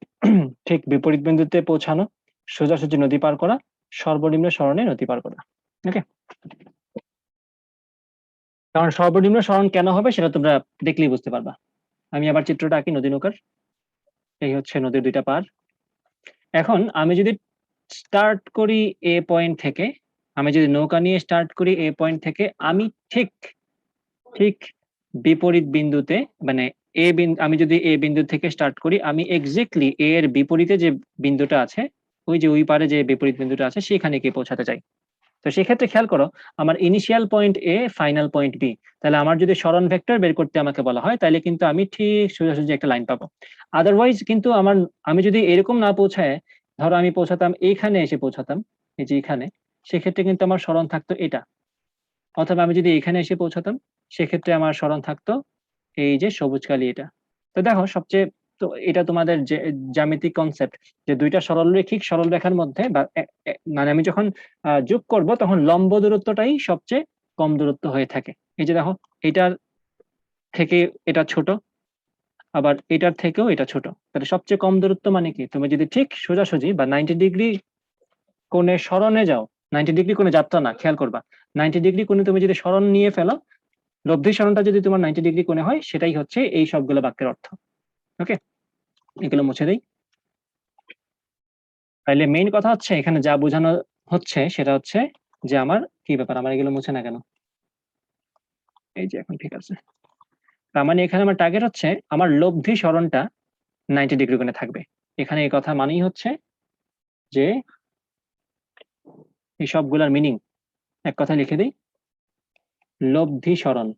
ঠিক বিপরীত বিন্দুতে পৌঁছানো, সোজাসুজি নদী পার করা, সর্বনিম্ন সরণে নদী পার করা। ওকে? কারণ সর্বনিম্ন সরণ কেন হবে সেটা তোমরা দেখলেই বুঝতে পারবা। আমি আবার চিত্রটা আঁকি নদী নৌকার। এই হচ্ছে নদীর দুইটা পার। এখন আমি যদি স্টার্ট করি এ পয়েন্ট থেকে, আমি যদি নৌকা নিয়ে স্টার্ট করি এ পয়েন্ট থেকে, আমি ঠিক ঠিক বিপরীত বিন্দুতে, মানে আমি যদি এ বিন্দু থেকে স্টার্ট করি, আমি এক্স্যাক্টলি এ এর বিপরীতে যে বিন্দুটা আছে, ওই যে ওই পারে যে বিপরীত বিন্দুটা আছে সেখানে গিয়ে পৌঁছাতে চাই। তো সেক্ষেত্রে খেয়াল করো, আমার ইনিশিয়াল পয়েন্ট এ, ফাইনাল পয়েন্ট বি। তাহলে আমার যদি সরণ ভেক্টর বের করতে আমাকে বলা হয়, তাহলে কিন্তু আমি ঠিক সোজাসুজি একটা লাইন পাবো। আদারওয়াইজ কিন্তু আমি যদি এরকম না পৌঁছায়, ধরো আমি পৌঁছাতাম এইখানে, এসে পৌঁছাতাম এই যে এখানে, সেক্ষেত্রে কিন্তু আমার সরণ থাকতো এটা। অথবা আমি যদি এখানে এসে পৌঁছাতাম, সেক্ষেত্রে আমার সরণ থাকতো এই যে সবুজ কালি এটা। তো দেখো সবচেয়ে, তো এটা তোমাদের যে জ্যামিতিক কনসেপ্ট, যে দুইটা সরলরৈখিক সরলরেখার মধ্যে বা মানে আমি যখন যোগ করব তখন লম্ব দূরত্বটাই সবচেয়ে কম দূরত্ব হয়ে থাকে। এই যে দেখো এটার থেকে এটা ছোট, আবার এটার থেকেও এটা ছোট। তাহলে সবচেয়ে কম দূরত্ব মানে কি? তুমি যদি ঠিক সোজাসুজি বা 90 ডিগ্রি কোণে সরণে যাও, 90 ডিগ্রি কোণে যাত্রা না, খেয়াল করবা। 90 ডিগ্রি কোণে তুমি যদি সরণ নিয়ে ফেলো, লব্ধি সরণটা যদি তোমার 90 ডিগ্রি কোণে হয়, সেটাই হচ্ছে এই সবগুলো বাক্যের অর্থ। ওকে? এগুলো মুছে দেই। তাইলে মেইন কথা হচ্ছে এখানে যা বোঝানো হচ্ছে সেটা হচ্ছে যে আমার কি ব্যাপার? আমার এগুলো মুছে না কেন? এই যে এখন ঠিক আছে। তার মানে এখানে আমার টার্গেট হচ্ছে আমার লব্ধি সরণটা 90 ডিগ্রি কোণে থাকবে। এখানে এই কথা মানেই হচ্ছে যে এই সবগুলার মিনিং এক কথায় লিখে দেই, লব্ধি সরণ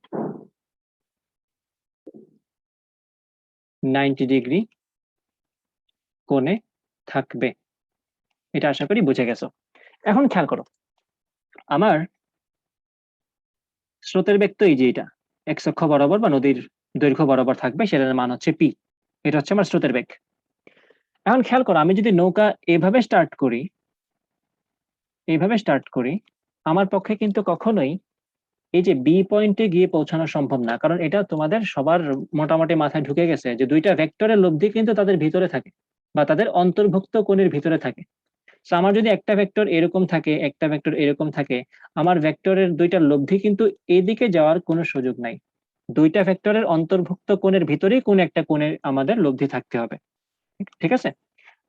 90 ডিগ্রি কোণে থাকবে। এটা আশা করি বুঝে গেছো। এখন খেয়াল করো, আমার স্রোতের বেগ তো এই যে এটা, x অক্ষ বরাবর বা নদীর দৈর্ঘ্য বরাবর থাকবে, সেটার মান হচ্ছে p। এটা হচ্ছে আমার স্রোতের বেগ। এখন খেয়াল করো, আমি যদি নৌকা এভাবে স্টার্ট করি, আমার পক্ষে কিন্তু কখনোই এই যে বি পয়েন্টে গিয়ে পৌঁছানো সম্ভব না। কারণ এটা তোমাদের সবার মোটামুটি মাথায় ঢুকে গেছে যে দুইটা ভেক্টরের লব্ধি কিন্তু তাদের ভিতরে থাকে বা তাদের অন্তর্ভুক্ত কোণের ভিতরে থাকে। সো আমার যদি একটা ভেক্টর এরকম থাকে, একটা ভেক্টর এরকম থাকে, আমার ভেক্টরের দুইটার লব্ধি কিন্তু এদিকে যাওয়ার কোনো সুযোগ নাই। দুইটা ভেক্টরের অন্তর্ভুক্ত কোণের ভিতরেই কোন একটা কোণের আমাদের লব্ধি থাকতে হবে। ঠিক আছে?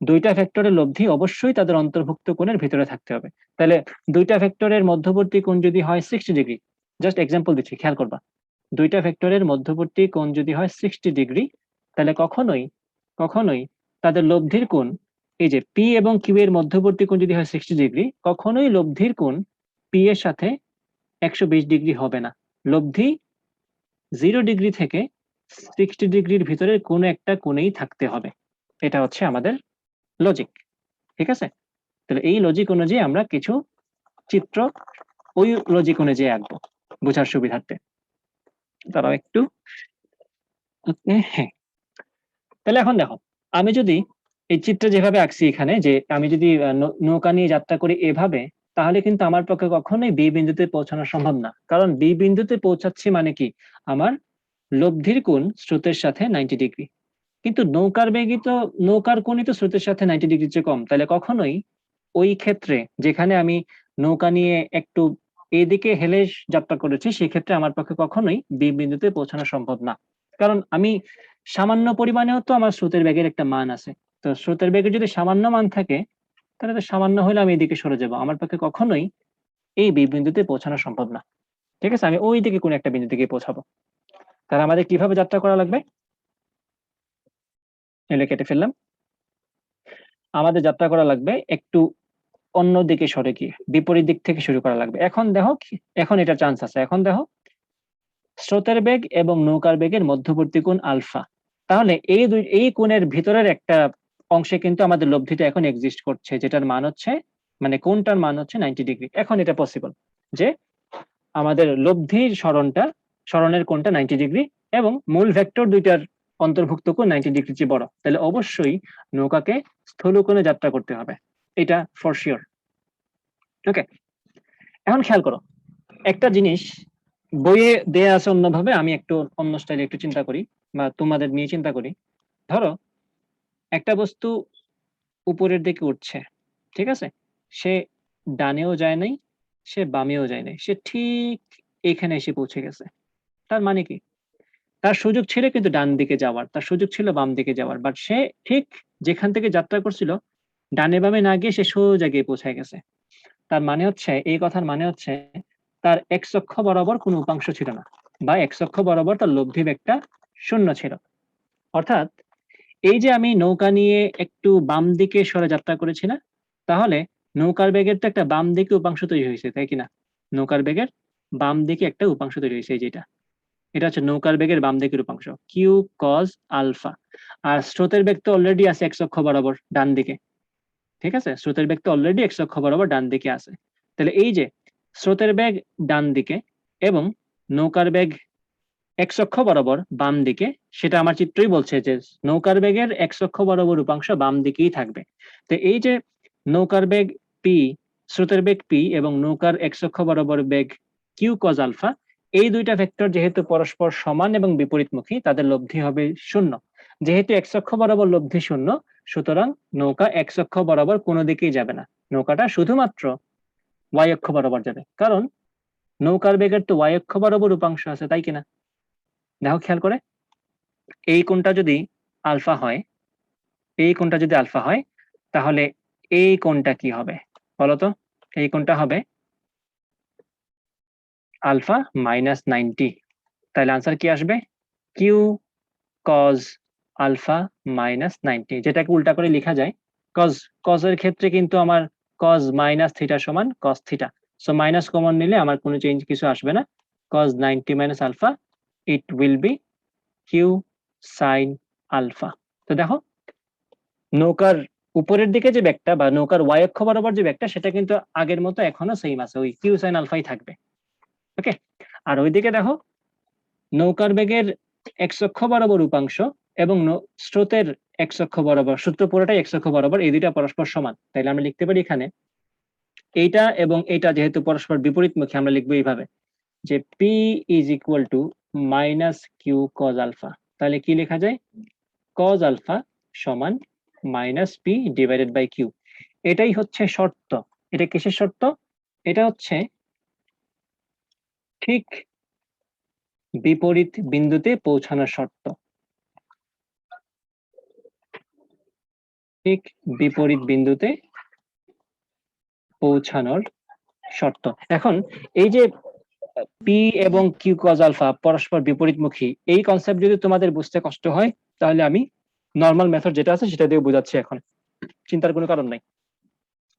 দুইটা ভেক্টরের লব্ধি অবশ্যই তাদের অন্তর্ভুক্ত কোণের ভিতরে থাকতে হবে। তাহলে দুইটা ভেক্টরের মধ্যবর্তী কোণ যদি হয় 60 ডিগ্রি, জাস্ট এক্সাম্পল দিচ্ছি, খেয়াল করবা। দুইটা ভেক্টরের মধ্যবর্তী কোণ যদি হয় 60 ডিগ্রি, তাহলে কখনোই তাদের লব্ধির কোণ, এই যে পি এবং কিউ এর মধ্যবর্তী কোণ যদি হয় 60 ডিগ্রি, কখনোই লব্ধির কোণ পি এর সাথে 120 ডিগ্রি হবে না। লব্ধি 0 ডিগ্রি থেকে 60 ডিগ্রির ভিতরে কোনো একটা কোণেই থাকতে হবে। এটা হচ্ছে আমাদের লজিক। ঠিক আছে? তাহলে এই লজিক অনুযায়ী আমরা কিছু চিত্র ওই লজিক অনুযায়ী আঁকবো বোঝার সুবিধার্থে। দাঁড়াও একটু। ওকে, হ্যাঁ। তাহলে এখন দেখো, আমি যদি এই চিত্রে যেভাবে আঁকছি এখানে, যে আমি যদি নৌকা নিয়ে যাত্রা করি এভাবে, তাহলে কিন্তু আমার পক্ষে কখনোই বি বিন্দুতে পৌঁছানো সম্ভব না। কারণ বি বিন্দুতে পৌঁছাচ্ছি মানে কি, আমার লব্ধির কোণ স্রোতের সাথে 90 ডিগ্রি। কিন্তু নৌকার কোণই তো স্রোতের সাথে 90 ডিগ্রির চেয়ে কম। তাহলে কখনোই ওই ক্ষেত্রে যেখানে আমি নৌকা নিয়ে একটু এদিকে হেলে যাত্রা করেছি, সেক্ষেত্রে আমার পক্ষে কখনোই বি বিন্দুতে পৌঁছানো সম্ভব না। কারণ আমি সামান্য পরিমাণেও তো আমার স্রোতের বেগের একটা মান আছে। তো স্রোতের বেগের যদি সামান্য মান থাকে, তাহলে তো সামান্য হলে আমি এদিকে সরে যাব, আমার পক্ষে কখনোই এই বি বিন্দুতে পৌঁছানো সম্ভব না। ঠিক আছে? আমি ওই দিকে কোন একটা বিন্দুতে গিয়ে পৌঁছাবো। তাহলে আমাদের কিভাবে যাত্রা করা লাগবে? এলে কেটে ফেললাম। আমাদের যাত্রা করা লাগবে একটু অন্যদিকে সরে গিয়ে, বিপরীত দিক থেকে শুরু করা লাগবে। এখন এটা চান্স আছে। এখন দেখো, স্রোতের বেগ এবং নৌকার বেগের মধ্যবর্তী কোণ আলফা। তাহলে এই কোণের ভিতরের একটা অংশে কিন্তু আমাদের লব্ধিটা এখন এক্সিস্ট করছে, যেটার মান হচ্ছে, মানে কোণটার মান হচ্ছে 90 ডিগ্রি। এখন এটা পসিবল যে আমাদের লব্ধির সরণের কোণটা 90 ডিগ্রি এবং মূল ভেক্টর দুইটার অন্তর্ভুক্ত কোণ 90 ডিগ্রির চেয়ে বড়। তাহলে অবশ্যই নৌকাকে স্থলকোণে যাত্রা করতে হবে, এটা ফর শিওর। ওকে, এখন খেয়াল করো, একটা জিনিস বইয়ে দেয়া আছে অন্যভাবে, আমি একটু অন্য স্টাইলে একটু চিন্তা করি বা তোমাদের নিয়ে চিন্তা করি। ধরো একটা বস্তু উপরের দিকে উঠছে, ঠিক আছে? সে ডানেও যায় নাই, সে বামেও যায় নাই, সে ঠিক এখানে এসে পৌঁছে গেছে। তার মানে কি, তার সুযোগ ছিল কিন্তু ডান দিকে যাওয়ার, তার সুযোগ ছিল বাম দিকে যাওয়ার, বাট সে ঠিক যেখান থেকে যাত্রা করছিল, ডানে বামে না গিয়ে সে সোজা গিয়ে পৌঁছে গেছে। তার মানে হচ্ছে, এই কথার মানে হচ্ছে, তার এক্স অক্ষ বরাবর কোনো উপাংশ ছিল না, বা এক্স অক্ষ বরাবর তার লব্ধি বেগটা 0 ছিল। অর্থাৎ এই যে আমি নৌকা নিয়ে একটু বাম দিকে সরে যাত্রা করেছি না, তাহলে নৌকার বেগের তো একটা বাম দিকে উপাংশ তৈরি হয়েছে, তাই কিনা? নৌকার বেগের বাম দিকে একটা উপাংশ তৈরি হয়েছে, এই যেটা, এটা হচ্ছে নৌকার বেগের বাম দিকের উপাংশ, কিউ কজ আলফা। আর স্রোতের বেগ তো অলরেডি আছে এক্স অক্ষ বরাবর ডান দিকে। ঠিক আছে? স্রোতের বেগ তো অলরেডি এক্স অক্ষ বরাবর ডান দিকে আছে। তাহলে এই যে স্রোতের বেগ ডান দিকে এবং নৌকার বেগ এক্স অক্ষ বরাবর বাম দিকে, সেটা আমার চিত্রই বলছে যে নৌকার বেগের এক্স অক্ষ বরাবর উপাংশ বাম দিকেই থাকবে। তো এই যে নৌকার বেগ পি, স্রোতের বেগ পি এবং নৌকার এক্স অক্ষ বরাবর বেগ কিউ কজ আলফা, এই দুইটা ভেক্টর যেহেতু পরস্পর সমান এবং বিপরীতমুখী, তাদের লব্ধি হবে 0। যেহেতু x অক্ষ বরাবর লব্ধি শূন্য, সুতরাং নৌকা x অক্ষ বরাবর কোনো দিকেই যাবে না, নৌকাটা শুধুমাত্র y অক্ষ বরাবর যাবে, কারণ নৌকার বেগের তো y অক্ষ বরাবর উপাংশ আছে, তাই কিনা? দেখো খেয়াল করে, এই কোণটা যদি আলফা হয়, এই কোণটা যদি আলফা হয়, তাহলে এই কোণটা কি হবে বলতো? এই কোণটা হবে আলফা -90। তাহলে আনসার কি আসবে? কিউ কজ আলফা -90, যেটাকে উল্টা করে লেখা যায় কজের ক্ষেত্রে কিন্তু আমার কজ মাইনাস থিটা সমান cos theta, so minus common নিলে আমার কোনো চেঞ্জ কিছু আসবে না। Cos 90 minus alpha, it will be Q sine alpha. তো দেখো, নৌকার উপরের দিকে যে ব্যাগটা বা নৌকার ওয়াই অক্ষ বরাবর যে ব্যাগটা, সেটা কিন্তু আগের মতো এখনো সেম আছে, ওই কিউ সাইন আলফাই থাকবে। ওকে, আর ওইদিকে দেখো, নৌকার বেগের এক্স অক্ষ বরাবর উপাংশ এবং স্রোতের এক্স অক্ষ বরাবর, সূত্র পুরোটাই এক্স অক্ষ বরাবর, এই দুইটা পরস্পর সমান। তাইলে আমরা লিখতে পারি এখানে এইটা এবং এইটা যেহেতু পরস্পর বিপরীতমুখী, আমরা লিখবো এইভাবে যে P is equal to minus Q cos alpha. তাহলে কি লেখা যায়? কজ আলফা সমান minus P divided by Q. এটাই হচ্ছে শর্ত। এটা কিসের শর্ত? এটা হচ্ছে ঠিক বিপরীত বিন্দুতে পৌঁছানোর শর্ত। ঠিক বিপরীত বিন্দুতে পৌঁছানোর শর্ত। এখন এই যে পি এবং কিউ কজ আলফা পরস্পর বিপরীতমুখী, এই কনসেপ্ট যদি তোমাদের বুঝতে কষ্ট হয়, তাহলে আমি নর্মাল মেথড যেটা আছে সেটা দিয়ে বোঝাচ্ছি। এখন চিন্তার কোনো কারণ নাই,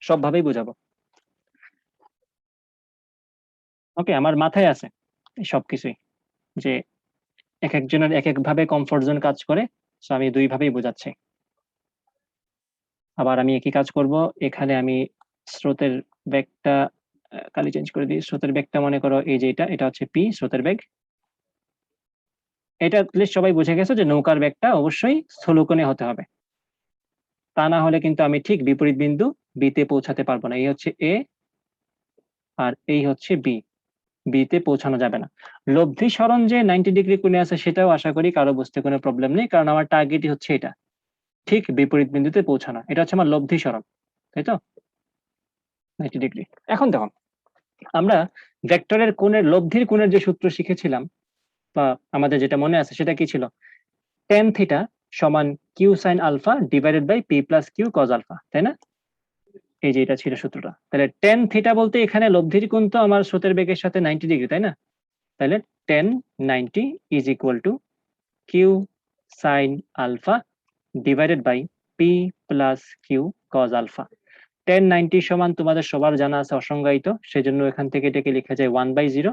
সবভাবেই বোঝাবো। ওকে, আমার মাথায় আছে সবকিছুই, যে এক একজনের এক এক ভাবে কমফোর্ট জোন কাজ করে, সো আমি দুই ভাবেই বোঝাচ্ছি। আবার আমি একই কাজ করব, এখানে আমি স্রোতের বেগটা কালি চেঞ্জ করে দিই। স্রোতের বেগটা মনে করো এই যে এটা হচ্ছে পি, স্রোতের বেগ। এটা প্লিজ সবাই বুঝে গেছো যে নৌকার বেগটা অবশ্যই স্থলকোণে হতে হবে, তা না হলে কিন্তু আমি ঠিক বিপরীত বিন্দু বি তে পৌঁছাতে পারবো না। এই হচ্ছে এ আর এই হচ্ছে বি, বি তে পৌঁছানো যাবে না। লব্ধি সরণ যে 90 ডিগ্রি কোণে আছে সেটাও আশা করি কারো বুঝতে কোনো প্রবলেম নেই, কারণ আমার টার্গেটই হচ্ছে এটা, ঠিক বিপরীত বিন্দুতে পৌঁছানো। এটা হচ্ছে আমার লব্ধি সরণ, তাই তো, 90 ডিগ্রি। এখন দেখো, আমরা ভেক্টরের কোণের লব্ধির কোণের যে সূত্র শিখেছিলাম, বা আমাদের যেটা মনে আছে সেটা কি ছিল? tan থিটা সমান Q sine alpha divided by P plus Q cos alpha, তাই না? এই যে এটা ছিল সূত্রটা। তাহলে tan থিটা বলতে এখানে লব্ধির কোণ তো আমার স্রোতের বেগের সাথে 90 ডিগ্রি, তাই না? তাহলে tan 90 is equal to Q sine alpha divided by P plus Q cos alpha. tan 90 সমান তোমাদের সবার জানা আছে অসংজ্ঞায়িত, সেজন্য এখান থেকে এটাকে লেখা যায় 1/0।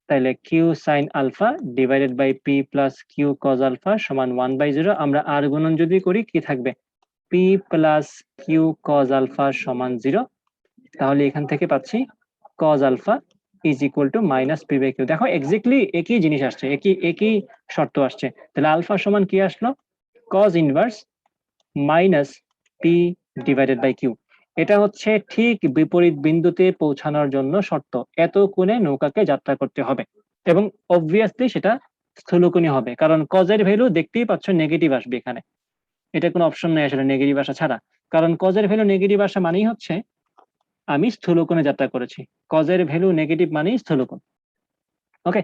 তাহলে Q sine alpha divided by P plus Q cos alpha সমান 1/0। আমরা আর গুণন যদি করি কি থাকবে? P plus Q cos alpha সমান 0। তাহলে এখান থেকে পাচ্ছি cos alpha is equal to minus P by Q. দেখো এক্স্যাক্টলি একই জিনিস আসছে, একই শর্ত আসছে। তাহলে আলফা সমান কি আসলো? Cos inverse minus P divided by Q. এটা হচ্ছে ঠিক বিপরীত বিন্দুতে পৌঁছানোর জন্য শর্ত। এত কোণে নৌকাকে যাত্রা করতে হবে, এবং অবভিয়াসলি সেটা স্থূলকোণী হবে, কারণ কজের ভ্যালু দেখতেই পাচ্ছ নেগেটিভ আসবে এখানে। এটা কোনো অপশন নেই আসলে নেগেটিভ আসা ছাড়া, কারণ কজের ভ্যালু নেগেটিভ আসা মানেই হচ্ছে আমি স্থূলকোণে যাত্রা করেছি। কজের ভ্যালু নেগেটিভ মানেই স্থূলকোণ। ওকে,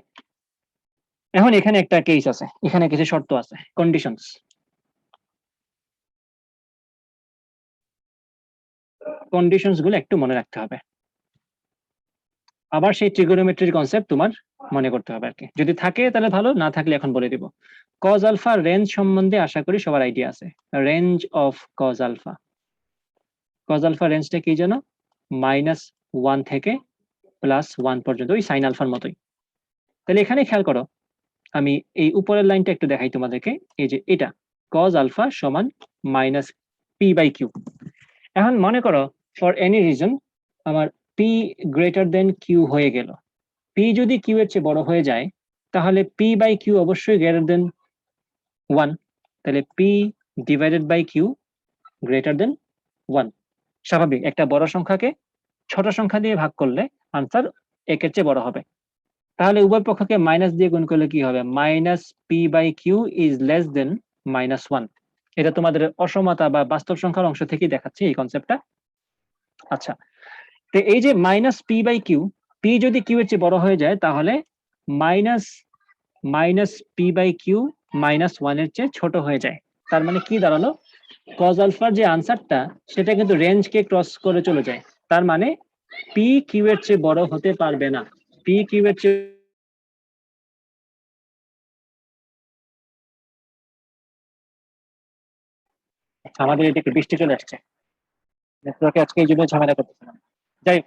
এখন এখানে একটা কেস আছে, এখানে কিছু শর্ত আছে, কন্ডিশনস। কন্ডিশনস গুলো একটু মনে রাখতে হবে। আবার সেই ট্রিগোনোমেট্রির কনসেপ্ট তোমার মনে করতে হবে আর কি, যদি থাকে তাহলে ভালো, না থাকলে এখন বলে দিব। কজ আলফা রেঞ্জ সম্বন্ধে আশা করি সবার আইডিয়া আছে। Range of cos alpha, cos alpha রেঞ্জটা কি জানো? -1 থেকে +1 পর্যন্ত, ওই সাইন আলফার মতোই। তাহলে এখানে খেয়াল করো, আমি এই উপরের লাইনটা একটু দেখাই তোমাদেরকে। এই যে এটা কজ আলফা সমান মাইনাস পি বাই কিউ। এখন মনে করো ফর এনি রিজন আমার পি গ্রেটার দেন কিউ হয়ে গেল। পি যদি কিউ এর চেয়ে বড় হয়ে যায়, তাহলে পি বাই কিউ অবশ্যই গ্রেটার দেন 1। তাহলে P divided by Q greater than 1। স্বাভাবিক, একটা বড় সংখ্যাকে ছোট সংখ্যা দিয়ে ভাগ করলে আনসার একের চেয়ে বড় হবে। তাহলে উভয় পক্ষকে মাইনাস দিয়ে গুণ করলে কি হবে? Minus P by Q is less than minus one. এটা তোমাদের অসমতা বা বাস্তব সংখ্যার অংশ থেকেই দেখাচ্ছি এই কনসেপ্টটা। আচ্ছা, তো এই যে minus P by Q, P যদি কিউ এর চেয়ে বড় হয়ে যায় তাহলে minus P by Q minus one এর চেয়ে ছোট হয়ে যায়। তার মানে কি দাঁড়ালো? কজ আলফার যে আনসারটা সেটা কিন্তু রেঞ্জকে ক্রস করে চলে যায়। তার মানে পি কিউ এর চেয়ে বড় হতে পারবে না। পি কিউ এর চেয়ে আমাদের এদিকে বৃষ্টি চলে আসছে, নেটওয়ার্কে আজকে এই জন্য ঝামেলা করতেছিলাম। যাই হোক,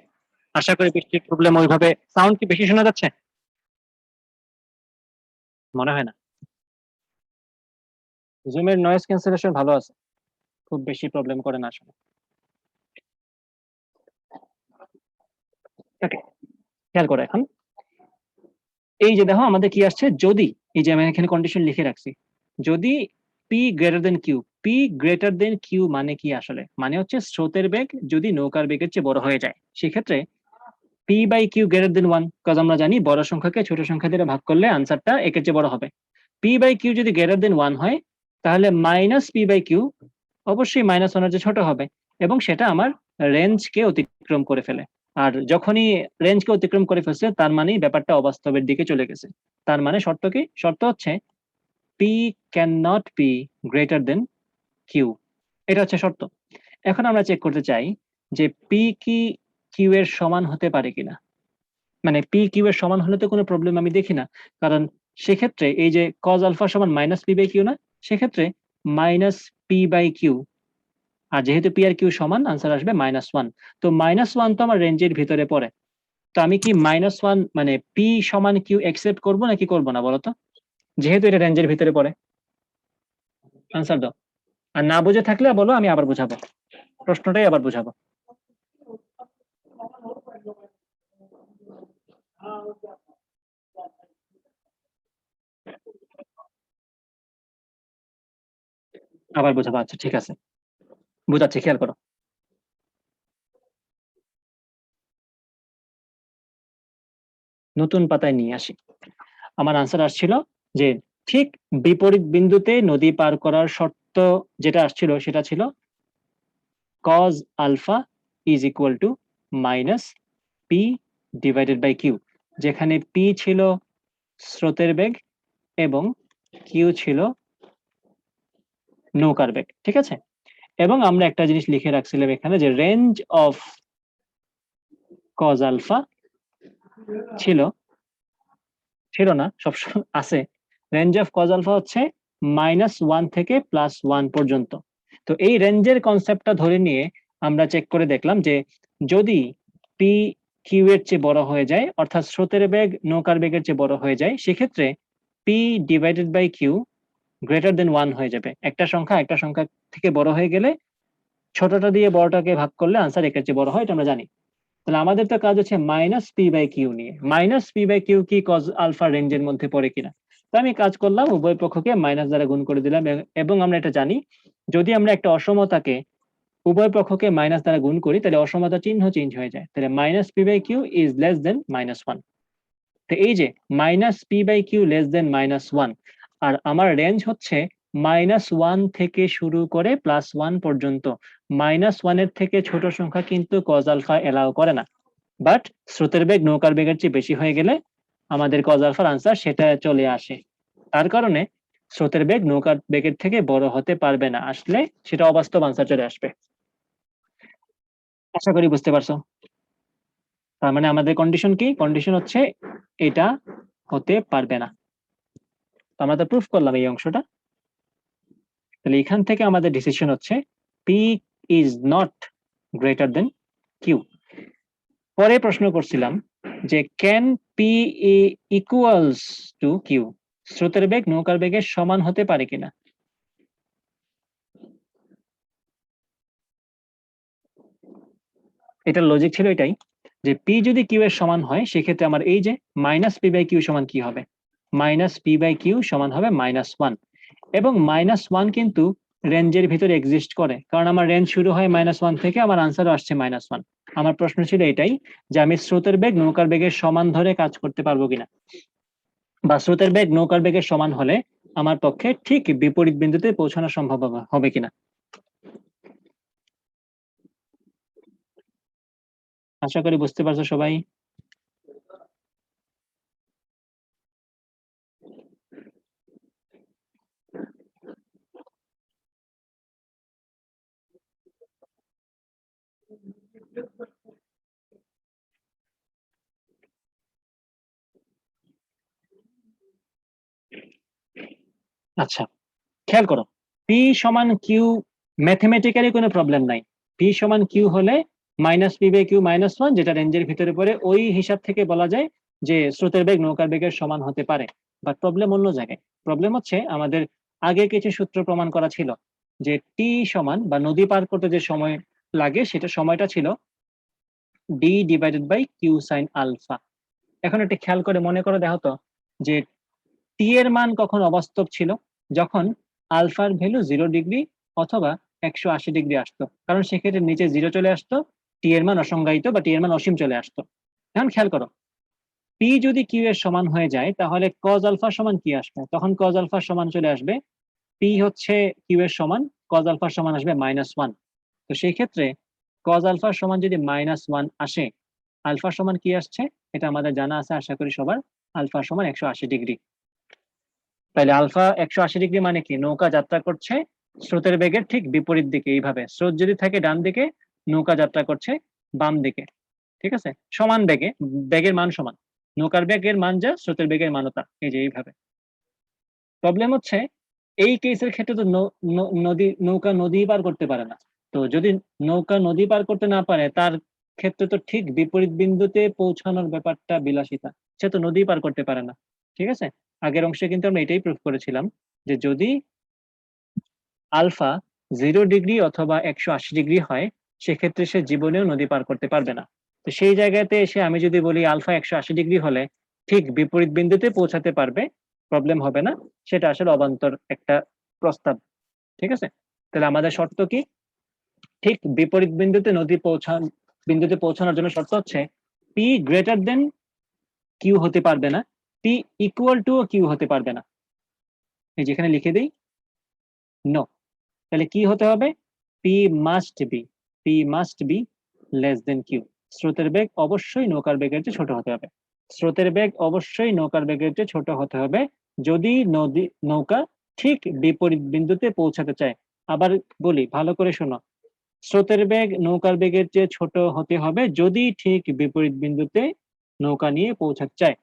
আশা করি বৃষ্টির প্রবলেম ওইভাবে। সাউন্ড কি বেশি শোনা যাচ্ছে? মনে হয় না। জুমের নয়েজ ক্যান্সেলেশন ভালো আছে, খুব বেশি প্রবলেম করে না আসলে। ওকে, খেয়াল করো এখন। এই যে দেখো আমাদের কি আসছে, যদি, এই যে আমি এখানে কন্ডিশন লিখে রাখছি, যদি P greater than Q. P greater than Q মানে কি আসলে? মানে হচ্ছে স্রোতের বেগ যদি নৌকার বেগের চেয়ে বড় হয়ে যায়, সেক্ষেত্রে P by Q greater than one. কাজ আমরা জানি বড় সংখ্যাকে ছোট সংখ্যা দিয়ে ভাগ করলে আনসারটা একের চেয়ে বড় হবে। পি বাই কিউ যদি গ্রেটার দেন ওয়ান হয় তাহলে মাইনাস পি বাই কিউ অবশ্যই মাইনাস ওয়ানের চেয়ে ছোট হবে, এবং সেটা আমার রেঞ্জকে অতিক্রম করে ফেলে। আর যখনই রেঞ্জকে অতিক্রম করে ফেলছে তার মানেই ব্যাপারটা অবাস্তবের দিকে চলে গেছে। তার মানে শর্ত কি? শর্ত হচ্ছে P can not be greater than Q, এটা হচ্ছে শর্ত। এখন আমরা চেক করতে চাই যে পি কি কিউ এর সমান হতে পারে কিনা। মানে পি কিউ এর সমান হলে তো কোনো প্রবলেম আমি দেখি না, কারণ সেক্ষেত্রে এই যে কজ আলফা সমান মাইনাস পি বাই কিউ না, সেক্ষেত্রে মাইনাস পি বাই কিউ, আর যেহেতু পি আর কিউ সমান আনসার আসবে মাইনাস ওয়ান। তো মাইনাস ওয়ান তো আমার রেঞ্জের ভিতরে পড়ে, তো আমি কি মাইনাস ওয়ান মানে পি সমান কিউ একসেপ্ট করবো নাকি করবো না বলতো, যেহেতু এটা রেঞ্জের ভিতরে পড়ে? আনসার দাও। আর না বুঝে থাকলে বলো, আমি আবার বুঝাবো, প্রশ্নটাই আবার বুঝাবো। আবার বুঝাবো, আচ্ছা ঠিক আছে, বুঝাচ্ছি, খেয়াল করো। নতুন পাতায় নিয়ে আসি। আমার আনসার আসছিল যে ঠিক বিপরীত বিন্দুতে নদী পার করার শর্ত যেটা আসছিল সেটা ছিল cos alpha is equal to minus P divided by Q, যেখানে পি ছিল স্রোতের বেগ এবং কিউ ছিল নৌকার বেগ, ঠিক আছে? এবং আমরা একটা জিনিস লিখে রাখছিলাম এখানে যে রেঞ্জ অফ cos আলফা ছিল, ছিল না, সবসময় আছে, রেঞ্জ অফ cos আলফা হচ্ছে মাইনাস ওয়ান থেকে প্লাস ওয়ান পর্যন্ত। তো এই রেঞ্জের কনসেপ্টটা ধরে নিয়ে আমরা চেক করে দেখলাম যে যদি পি কিউ এর চেয়ে বড় হয়ে যায়, অর্থাৎ স্রোতের বেগ নৌকার বেগের চেয়ে বড় হয়ে যায়, সেক্ষেত্রে P divided by Q greater than one হয়ে যাবে। একটা সংখ্যা থেকে বড় হয়ে গেলে ছোটটা দিয়ে বড়টাকে ভাগ করলে আনসার একের চেয়ে বড় হয়, এটা আমরা জানি। তাহলে আমাদের তো কাজ হচ্ছে মাইনাস পি বাই কিউ নিয়ে, মাইনাস পি বাই কিউ কি কজ আলফা রেঞ্জের মধ্যে পড়ে কিনা। তো আমি কাজ করলাম, উভয় পক্ষকে মাইনাস দ্বারা গুণ করে দিলাম, এবং আমরা এটা জানি যদি আমরা একটা অসমতাকে উভয় পক্ষকে মাইনাস দ্বারা গুণ করি তাহলে অসমতা চিহ্ন চেঞ্জ হয়ে যায়, তাহলে minus P by Q is less than minus one. তো এই যে minus P by Q less than minus one, আর আমার রেঞ্জ হচ্ছে মাইনাস ওয়ান থেকে শুরু করে প্লাস ওয়ান পর্যন্ত। মাইনাস ওয়ানের থেকে ছোট সংখ্যা কিন্তু কজ আলফা এলাও করে না, বাট স্রোতের বেগ নৌকার বেগের চেয়ে বেশি হয়ে গেলে আমাদের কজ আলফার আনসার সেটা চলে আসে। তার কারণে স্রোতের বেগ নৌকার বেগের থেকে বড় হতে পারবে না, আসলে সেটা অবাস্তব আনসার চলে আসবে। আশা করি বুঝতে পারছো। তার মানে আমাদের কন্ডিশন কি? কন্ডিশন হচ্ছে এটা হতে পারবে না। আমরা তো প্রুফ করলাম এই অংশটা। তাহলে এখান থেকে আমাদের ডিসিশন হচ্ছে P is not greater than Q. পরে প্রশ্ন করছিলাম যে can P equals to Q, স্রোতের বেগ নৌকার বেগের সমান হতে পারে কিনা। এটার লজিক ছিল এটাই যে পি যদি কিউ এর সমান হয় সেক্ষেত্রে আমার এই যে মাইনাস পি বাই কিউ সমান কি হবে? মাইনাস পি বাই কিউ সমান হবে মাইনাস ওয়ান, এবং মাইনাস ওয়ান কিন্তু রেঞ্জের ভিতরে এক্সিস্ট করে, কারণ আমার রেঞ্জ শুরু হয় মাইনাস ওয়ান থেকে, আমার আনসারও আসছে মাইনাস ওয়ান। আমার প্রশ্ন ছিল এটাই যে আমি স্রোতের বেগ নৌকার বেগের সমান ধরে কাজ করতে পারবো কিনা, বা স্রোতের বেগ নৌকার বেগের সমান হলে আমার পক্ষে ঠিক বিপরীত বিন্দুতে পৌঁছানো সম্ভব হবে কিনা। আশা করি বুঝতে পারছো সবাই। আচ্ছা, খেয়াল করো, পি সমান কিউ ম্যাথমেটিক্যালি কোনো প্রবলেম নাই। পি সমান কিউ হলে minus P by Q minus one, যেটা রেঞ্জের ভিতরে পড়ে, ওই হিসাব থেকে বলা যায় যে স্রোতের বেগ নৌকার বেগের সমান হতে পারে। বাট প্রবলেম অন্য জায়গায়। প্রবলেম হচ্ছে আমাদের আগে কিছু সূত্র প্রমাণ করা ছিল যে টি সমান বা নদী পার করতে যে সময় লাগে সেটা সময়টা ছিল D divided by Q sine alpha. এখন একটু খেয়াল করে মনে করে দেখো তো যে টি এর মান কখন অবাস্তব ছিল, যখন আলফার ভ্যালু 0 ডিগ্রি অথবা 180 ডিগ্রি আসতো, কারণ সেক্ষেত্রে নিচে 0 চলে আসতো, টি এর মান অসংজ্ঞায়িত বা টি এর মান অসীম চলে আসতো। এখন খেয়াল করো, পি যদি কিউ এর সমান হয়ে যায় তাহলে কজ আলফা সমান কি আসবে, তখন কজ আলফা সমান চলে আসবে পি হচ্ছে কিউ এর সমান, কজ আলফা সমান আসবে -1। তো সেই ক্ষেত্রে কজ আলফা সমান যদি -1 আসে, আলফা সমান কি আসছে এটা আমাদের জানা আছে আশা করি সবার, আলফা সমান 180 ডিগ্রি। তাহলে আলফা 180 ডিগ্রি মানে কি, নৌকা যাত্রা করছে স্রোতের বেগের ঠিক বিপরীত দিকে। এইভাবে স্রোত যদি থাকে ডান দিকে, নৌকা যাত্রা করছে বাম দিকে। ঠিক আছে, সমান বেগে, বেগের মান সমান, নৌকার বেগের মান যা স্রোতের বেগের মানও তা, এই যে এইভাবে। প্রবলেম হচ্ছে এই কেসের ক্ষেত্রে তো নদী নৌকা নদী পার করতে পারে না। তো যদি নৌকা নদী পার করতে না পারে, তার ক্ষেত্রে তো ঠিক বিপরীত বিন্দুতে পৌঁছানোর ব্যাপারটা বিলাসিতা, সে তো নদী পার করতে পারে না। ঠিক আছে, আগের অংশে কিন্তু আমরা এটাই প্রুফ করেছিলাম যে যদি আলফা 0 ডিগ্রি অথবা 180 ডিগ্রি হয়, সেক্ষেত্রে সে জীবনেও নদী পার করতে পারবে না। তো সেই জায়গাতে এসে আমি যদি বলি আলফা 180 ডিগ্রি হলে ঠিক বিপরীত বিন্দুতে পৌঁছাতে পারবে, প্রবলেম হবে না, সেটা আসলে অবান্তর একটা প্রস্তাব। ঠিক আছে, তাহলে আমাদের শর্ত কি, ঠিক বিপরীত বিন্দুতে পৌঁছানোর জন্য শর্ত হচ্ছে পি গ্রেটার দেন কিউ হতে পারবে না, পি ইকুয়াল টু কিউ হতে পারবে না। এই যেখানে লিখে দিই নো। তাহলে কি হতে হবে, P must be, P must be less than Q. স্রোতের বেগ অবশ্যই নৌকার বেগের চেয়ে ছোট হতে হবে, স্রোতের বেগ অবশ্যই নৌকার বেগের চেয়ে ছোট হতে হবে যদি নৌকা ঠিক বিপরীত বিন্দুতে পৌঁছাতে চায়। আবার বলি ভালো করে শোনো, স্রোতের বেগ নৌকার বেগের চেয়ে ছোট হতে হবে যদি ঠিক বিপরীত বিন্দুতে নৌকা নিয়ে পৌঁছাতে চায়।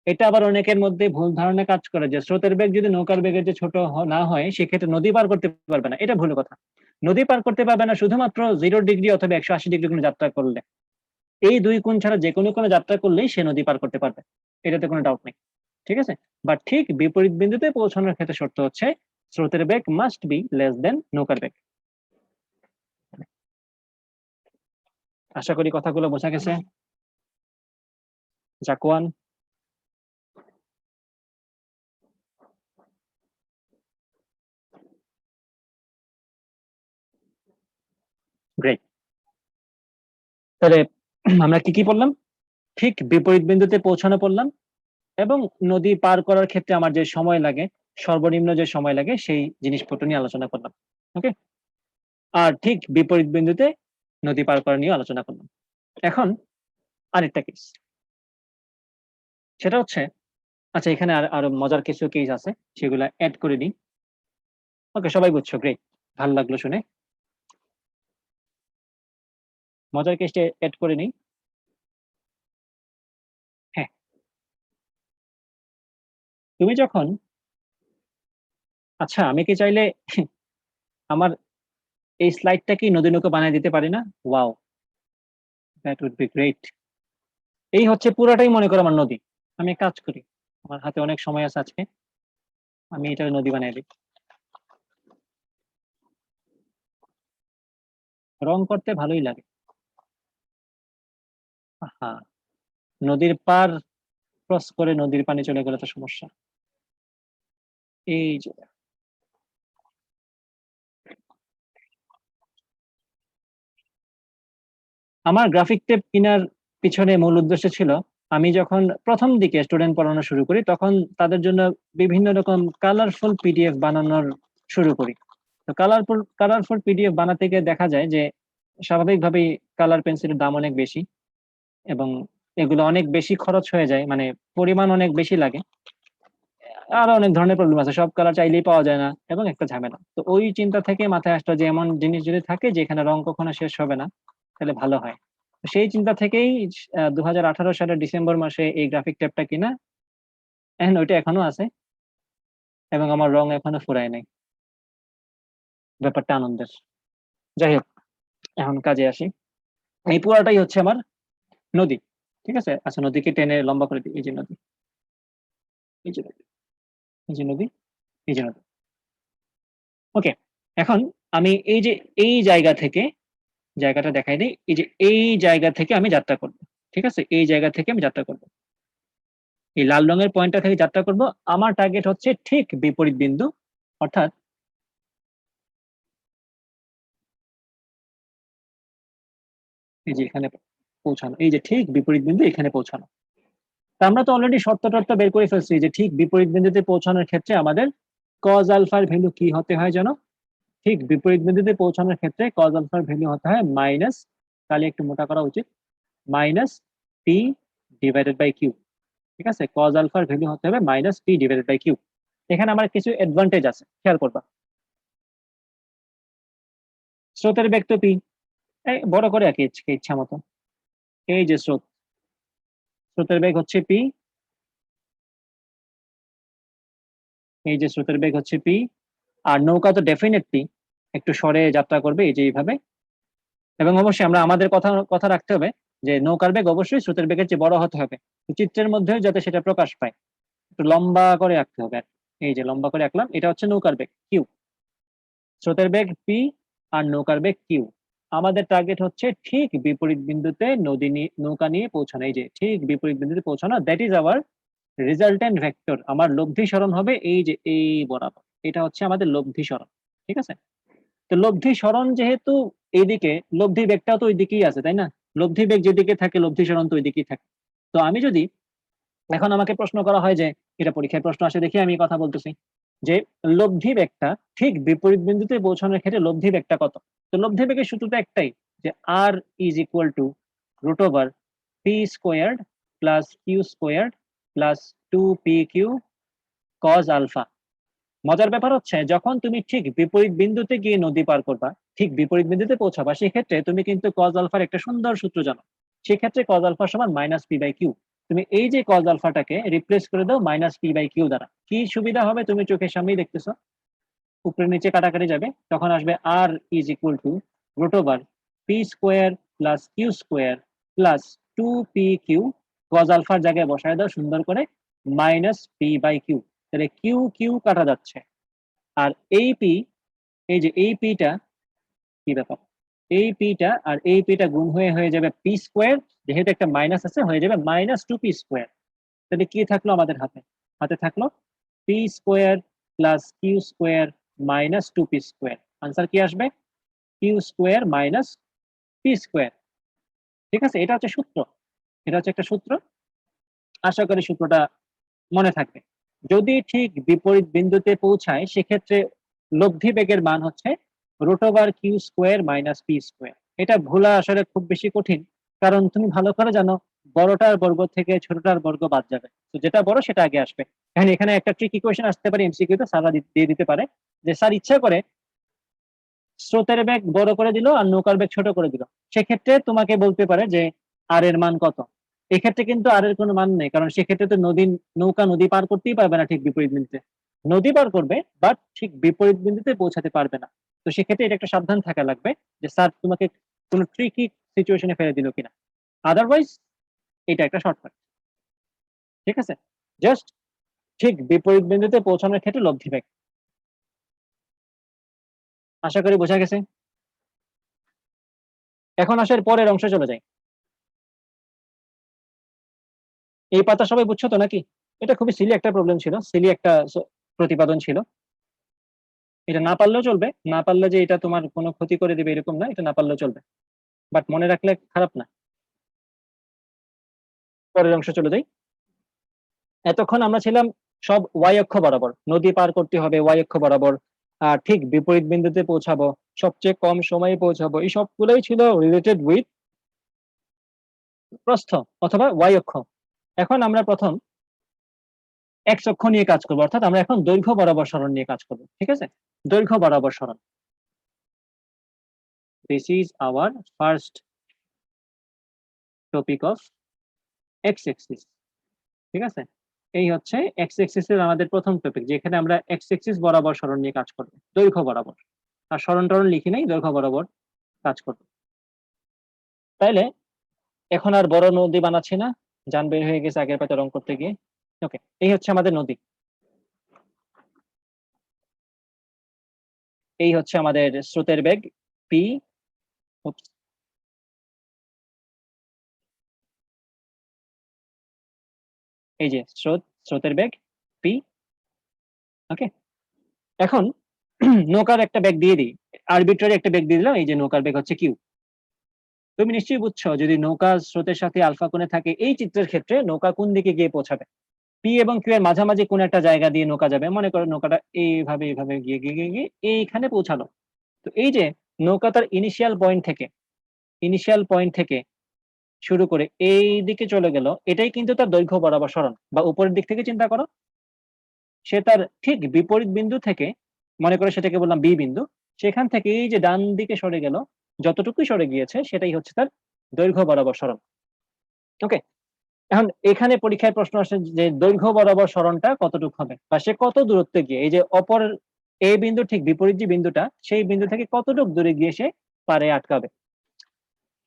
এটা আবার অনেকের মধ্যে ভুল ধারণা কাজ করে যে স্রোতের বেগ যদি নৌকার বেগের যে ছোট না হয় সেক্ষেত্রে নদী পার করতে পারবে না, এটা ভুল কথা। নদী পার করতে পারবে না শুধুমাত্র 0 ডিগ্রি অথবা 180 ডিগ্রি কোনো যাত্রা করলে, এই দুই কোণ ছাড়া যে কোনো যাত্রা করলেই সে নদী পার করতে পারবে, এটাতে কোনো ডাউট নেই। ঠিক আছে, বাট ঠিক বিপরীত বিন্দুতে পৌঁছানোর ক্ষেত্রে শর্ত হচ্ছে স্রোতের বেগ মাস্ট বি লেস দেন নৌকার বেগ। আশা করি কথাগুলো বোঝা গেছে। জাকুয়ান, গ্রেট। তাহলে আমরা কি কি বললাম, ঠিক বিপরীত বিন্দুতে পৌঁছানো পড়লাম, এবং নদী পার করার ক্ষেত্রে আমার যে সময় লাগে, সর্বনিম্ন যে সময় লাগে সেই জিনিসপত্র নিয়ে আলোচনা করলাম। ওকে, আর ঠিক বিপরীত বিন্দুতে নদী পার করা নিয়ে আলোচনা করলাম। এখন আরেকটা কেস, সেটা হচ্ছে, আচ্ছা এখানে আরো মজার কিছু কেস আছে, সেগুলা অ্যাড করে দিই। ওকে, সবাই বুঝছো, গ্রেট, ভালো লাগলো শুনে। মজার কেসটা অ্যাড করে নিই। হ্যাঁ, তুমি যখন, আচ্ছা আমি কি চাইলে আমার এই স্লাইডটা কি নদী নৌকা বানিয়ে দিতে পারি না? Wow, that would be great. এই হচ্ছে পুরাটাই মনে করো আমার নদী। আমি এক কাজ করি, আমার হাতে অনেক সময় আছে আজকে, আমি এটা নদী বানিয়ে দিই। রং করতে ভালোই লাগে। হ্যাঁ, নদীর পার ক্রস করে নদীর পানি চলে গেলে তো সমস্যা। এই যে আমার গ্রাফিক টেপ কেনার পিছনে মূল উদ্দেশ্য ছিল, আমি যখন প্রথম দিকে স্টুডেন্ট পড়ানো শুরু করি তখন তাদের জন্য বিভিন্ন রকম কালারফুল পিডিএফ বানানোর শুরু করি। তো কালারফুল পিডিএফ বানাতে গিয়ে দেখা যায় যে স্বাভাবিকভাবেই কালার পেন্সিলের দাম অনেক বেশি এবং এগুলো অনেক বেশি খরচ হয়ে যায়, মানে পরিমাণ অনেক বেশি লাগে। আরো অনেক ধরনের প্রবলেম আছে, সব কালার চাইলেই পাওয়া যায় না এবং একটা ঝামেলা। তো ওই চিন্তা থেকে মাথায় আসলো যে এমন জিনিস যদি থাকে যেখানে রং কখনো শেষ হবে না তাহলে ভালো হয়। তো সেই চিন্তা থেকেই 2018 সালের ডিসেম্বর মাসে এই গ্রাফিক ট্যাবটা কিনা। এখন ওইটা এখনো আছে এবং আমার রং এখনো ফুরায় নাই। ব্যাপারটা আনন্দের। যাই হোক, এখন কাজে আসি। এই পুরাটাই হচ্ছে আমার নদী। ঠিক আছে? আচ্ছা, নদীকে টেনে লম্বা করে দিই। এই যে নদী, এই যে নদী, এই যে নদী, এই যে নদী। ওকে। এখন আমি এই যে এই জায়গা থেকে জায়গাটা দেখাই দিই। এই যে এই জায়গা থেকে আমি যাত্রা করব। ঠিক আছে? এই জায়গা থেকে আমি যাত্রা করব। এই লাল রঙের পয়েন্টটা থেকে যাত্রা করব। আমার টার্গেট হচ্ছে ঠিক বিপরীত বিন্দু, অর্থাৎ এই যে এখানে পৌঁছানো। এই যে ঠিক বিপরীত বিন্দু এখানে পৌঁছানো। তা আমরা তো অলরেডি শর্ত-টর্ত বের করে ফেলছি যে ঠিক বিপরীত বিন্দুতে পৌঁছানোর ক্ষেত্রে আমাদের cos আলফার ভ্যালু কি হতে হয় জানো? ঠিক বিপরীত বিন্দুতে পৌঁছানোর ক্ষেত্রে cos আলফার ভ্যালু হতে হয় মাইনাস, তাহলে একটু মোটা করা উচিত, minus P divided by Q. ঠিক আছে? cos আলফার ভ্যালু হতে হবে minus P divided by Q. এখানে আমার কিছু অ্যাডভান্টেজ আছে, খেয়াল করবা। স্রোতের বেগ তো পি, এই বড় করে আঁকি ইচ্ছা মতো। এই যে স্রোতের বেগ হচ্ছে পি, এই যে স্রোতের বেগ হচ্ছে পি। আর নৌকা তো ডেফিনেটলি একটু সরে যাত্রা করবে, এই যে এইভাবে। এবং অবশ্যই আমরা আমাদের কথা রাখতে হবে যে নৌকার বেগ অবশ্যই স্রোতের বেগের চেয়ে বড় হতে হবে, চিত্রের মধ্যেও যাতে সেটা প্রকাশ পায়। একটু লম্বা করে আঁকতে হবে। এই যে লম্বা করে আঁকলাম, এটা হচ্ছে নৌকার বেগ কিউ। স্রোতের বেগ পি আর নৌকার বেগ কিউ। আমাদের টার্গেট হচ্ছে ঠিক বিপরীত বিন্দুতে নৌকা নিয়ে পৌঁছানো। এই যে ঠিক বিপরীত বিন্দুতে পৌঁছানো, that is our resultant vector. আমার লব্ধি সরণ হবে এই যে এই বরাবর, এটা হচ্ছে আমাদের লব্ধি সরণ। ঠিক আছে? তো লব্ধি সরণ যেহেতু এইদিকে, লব্ধি বেগটাও তো ওই দিকেই আছে, তাই না? লব্ধি বেগ যেদিকে থাকে লব্ধি সরণ তো ওই দিকেই থাকে। তো আমি যদি এখন আমাকে প্রশ্ন করা হয় যে, এটা পরীক্ষায় প্রশ্ন আসে দেখি আমি কথা বলতেছি, যে লব্ধি বেগটা ঠিক বিপরীত বিন্দুতে পৌঁছানোর ক্ষেত্রে লব্ধি বেগটা কত? তো লব্ধি বেগের সূত্রটা একটাই, যে R is equal to root over P squared plus Q squared plus 2pq cos alpha. মজার ব্যাপার হচ্ছে যখন তুমি ঠিক বিপরীত বিন্দুতে গিয়ে নদী পার করবা, ঠিক বিপরীত বিন্দুতে পৌঁছাবা, সেক্ষেত্রে তুমি কিন্তু cos আলফার একটা সুন্দর সূত্র জানো। সেক্ষেত্রে cos আলফা সমান মাইনাস পি বাই কিউ। তুমি এই যে cos আলফাটাকে রিপ্লেস করে দাও মাইনাস পি বাই কিউ দ্বারা। কি সুবিধা হবে তুমি চোখের সামনেই দেখতেছো, উপরে নিচে কাটাকাটি যাবে, তখন আসবে R is equal to root over P square plus Q square plus 2pq। cos আলফার জায়গায় বসায় দাও সুন্দর করে মাইনাস পি বাই কিউ। তাহলে কিউ কিউ কাটা যাচ্ছে, আর এই পি, এই যে এই পিটা, কি ব্যাপার, এই পিটা আর এই পিটা গুণ হয়ে যাবে পি স্কোয়ার, যেহেতু একটা মাইনাস আছে হয়ে যাবে মাইনাস 2p স্কোয়ার। তাহলে কি থাকলো আমাদের হাতে? হাতে থাকলো P square plus Q square minus 2p square. Answer কি আসবে? Q square minus P square. ঠিক আছে? এটা হচ্ছে সূত্র, এটা হচ্ছে একটা সূত্র। আশা করি সূত্রটা মনে থাকবে। যদি ঠিক বিপরীত বিন্দুতে পৌঁছায় সেক্ষেত্রে লব্ধি বেগের মান হচ্ছে root over Q square minus P square. এটা ভোলা আসলে খুব বেশি কঠিন, কারণ তুমি ভালো করে জানো বড়টার বর্গ থেকে ছোটটার বর্গ বাদ যাবে, তো যেটা বড় সেটা আগে আসবে। এখানে একটা ট্রিক ইকুয়েশন আসতে পারে এমসিকিউ তে, স্যাররা দিয়ে দিতে পারে যে স্যার ইচ্ছা করে স্রোতের বেগ বড় করে দিল আর নৌকার বেগ ছোট করে দিল, সেক্ষেত্রে তোমাকে বলতে পারে যে আর এর মান কত। এক্ষেত্রে কিন্তু আর এর কোনো মান নেই, কারণ সেক্ষেত্রে তো নৌকা নদী পার করতেই পারবে না ঠিক বিপরীত বিন্দুতে। নদী পার করবে বাট ঠিক বিপরীত বিন্দুতে পৌঁছাতে পারবে না। তো সেক্ষেত্রে এটা একটা সাবধান থাকা লাগবে যে স্যার তোমাকে কোনো ট্রিকি সিচুয়েশনে ফেলে দিল কিনা। আদারওয়াইজ এটা একটা শর্টকাট। ঠিক আছে? জাস্ট ঠিক বিপরীত বিন্দুতে পৌঁছানোর ক্ষেত্রে লব্ধি বেগ। আশা করি বোঝা গেছে। এখন আসলে পরের অংশে চলে যাই। এই পাতা সবাই বুঝছো তো নাকি? এটা খুবই সিলি একটা প্রবলেম ছিল, সিলি একটা প্রতিপাদন ছিল। এটা না পারলেও চলবে, না পারলে যে এটা তোমার কোনো ক্ষতি করে দিবে এরকম না, এটা না পারলেও চলবে। বাট মনে রাখলে খারাপ না। পরের অংশ চলে যাই। এতক্ষণ আমরা ছিলাম সব ওয়াই অক্ষ বরাবর, নদী পার করতে হবে ওয়াই অক্ষ বরাবর, আর ঠিক বিপরীত বিন্দুতে পৌঁছাবো, সবচেয়ে কম সময়ে পৌঁছাবো, এই সবগুলোই ছিল রিলেটেড উইথ প্রস্থ অথবা ওয়াই অক্ষ। এখন আমরা প্রথম এক্স অক্ষ নিয়ে কাজ করবো, অর্থাৎ আমরা এখন দৈর্ঘ্য বরাবর সরণ নিয়ে কাজ করবো। ঠিক আছে, দৈর্ঘ্য বরাবর সরণ। This is our first topic of x axis. ঠিক আছে, এই হচ্ছে এক্স এক্সিস এর আমাদের প্রথম টপিক, যেখানে আমরা এক্স এক্সিস বরাবর সরণ নিয়ে কাজ করবো, দৈর্ঘ্য বরাবর। আর সরণ টরণ লিখি নাই, দৈর্ঘ্য বরাবর কাজ করবো। তাইলে এখন আর বড় নদী বানাচ্ছি না, যান বের হয়ে গেছে আগের পাতে রং করতে গিয়ে। ওকে, এই হচ্ছে আমাদের নদী, এই হচ্ছে আমাদের স্রোতের বেগ পি, এই যে স্রোতের বেগ পি। ওকে, এখন নৌকার একটা বেগ দিয়ে দিই, আরবিট্রারি একটা বেগ দিয়ে দিলাম, এই যে নৌকার বেগ হচ্ছে কিউ। তুমি নিশ্চয়ই বুঝছো, যদি নৌকা স্রোতের সাথে আলফা কোণে থাকে, এই চিত্রের ক্ষেত্রে নৌকা কোন দিকে গিয়ে পৌঁছাবে? পি এবং কিউ এর মাঝামাঝি কোন একটা জায়গা দিয়ে নৌকা যাবে, মনে করো নৌকাটা এইভাবে এইভাবে গিয়ে গিয়ে গিয়ে গিয়ে এইখানে পৌঁছালো। তো এই যে নৌকা তার ইনিশিয়াল পয়েন্ট থেকে শুরু করে এই দিকে চলে গেল, এটাই কিন্তু তার দৈর্ঘ্য বরাবর সরণ। বা উপরের দিক থেকে চিন্তা করো, সে তার ঠিক বিপরীত বিন্দু থেকে, মনে করে সেটাকে বললাম বি বিন্দু, সেখান থেকে এই যে ডান দিকে সরে গেল, যতটুকুই সরে গিয়েছে সেটাই হচ্ছে তার দৈর্ঘ্য বরাবর সরণ। ওকে, এখন এখানে পরীক্ষায় প্রশ্ন আসে যে দৈর্ঘ্য বরাবর সরণটা কতটুকু হবে, বা সে কত দূরত্বে গিয়ে এই যে অপর এ বিন্দু ঠিক বিপরীত যে বিন্দুটা, সেই বিন্দু থেকে কতটুকু দূরে গিয়ে সে পারে আটকাবে।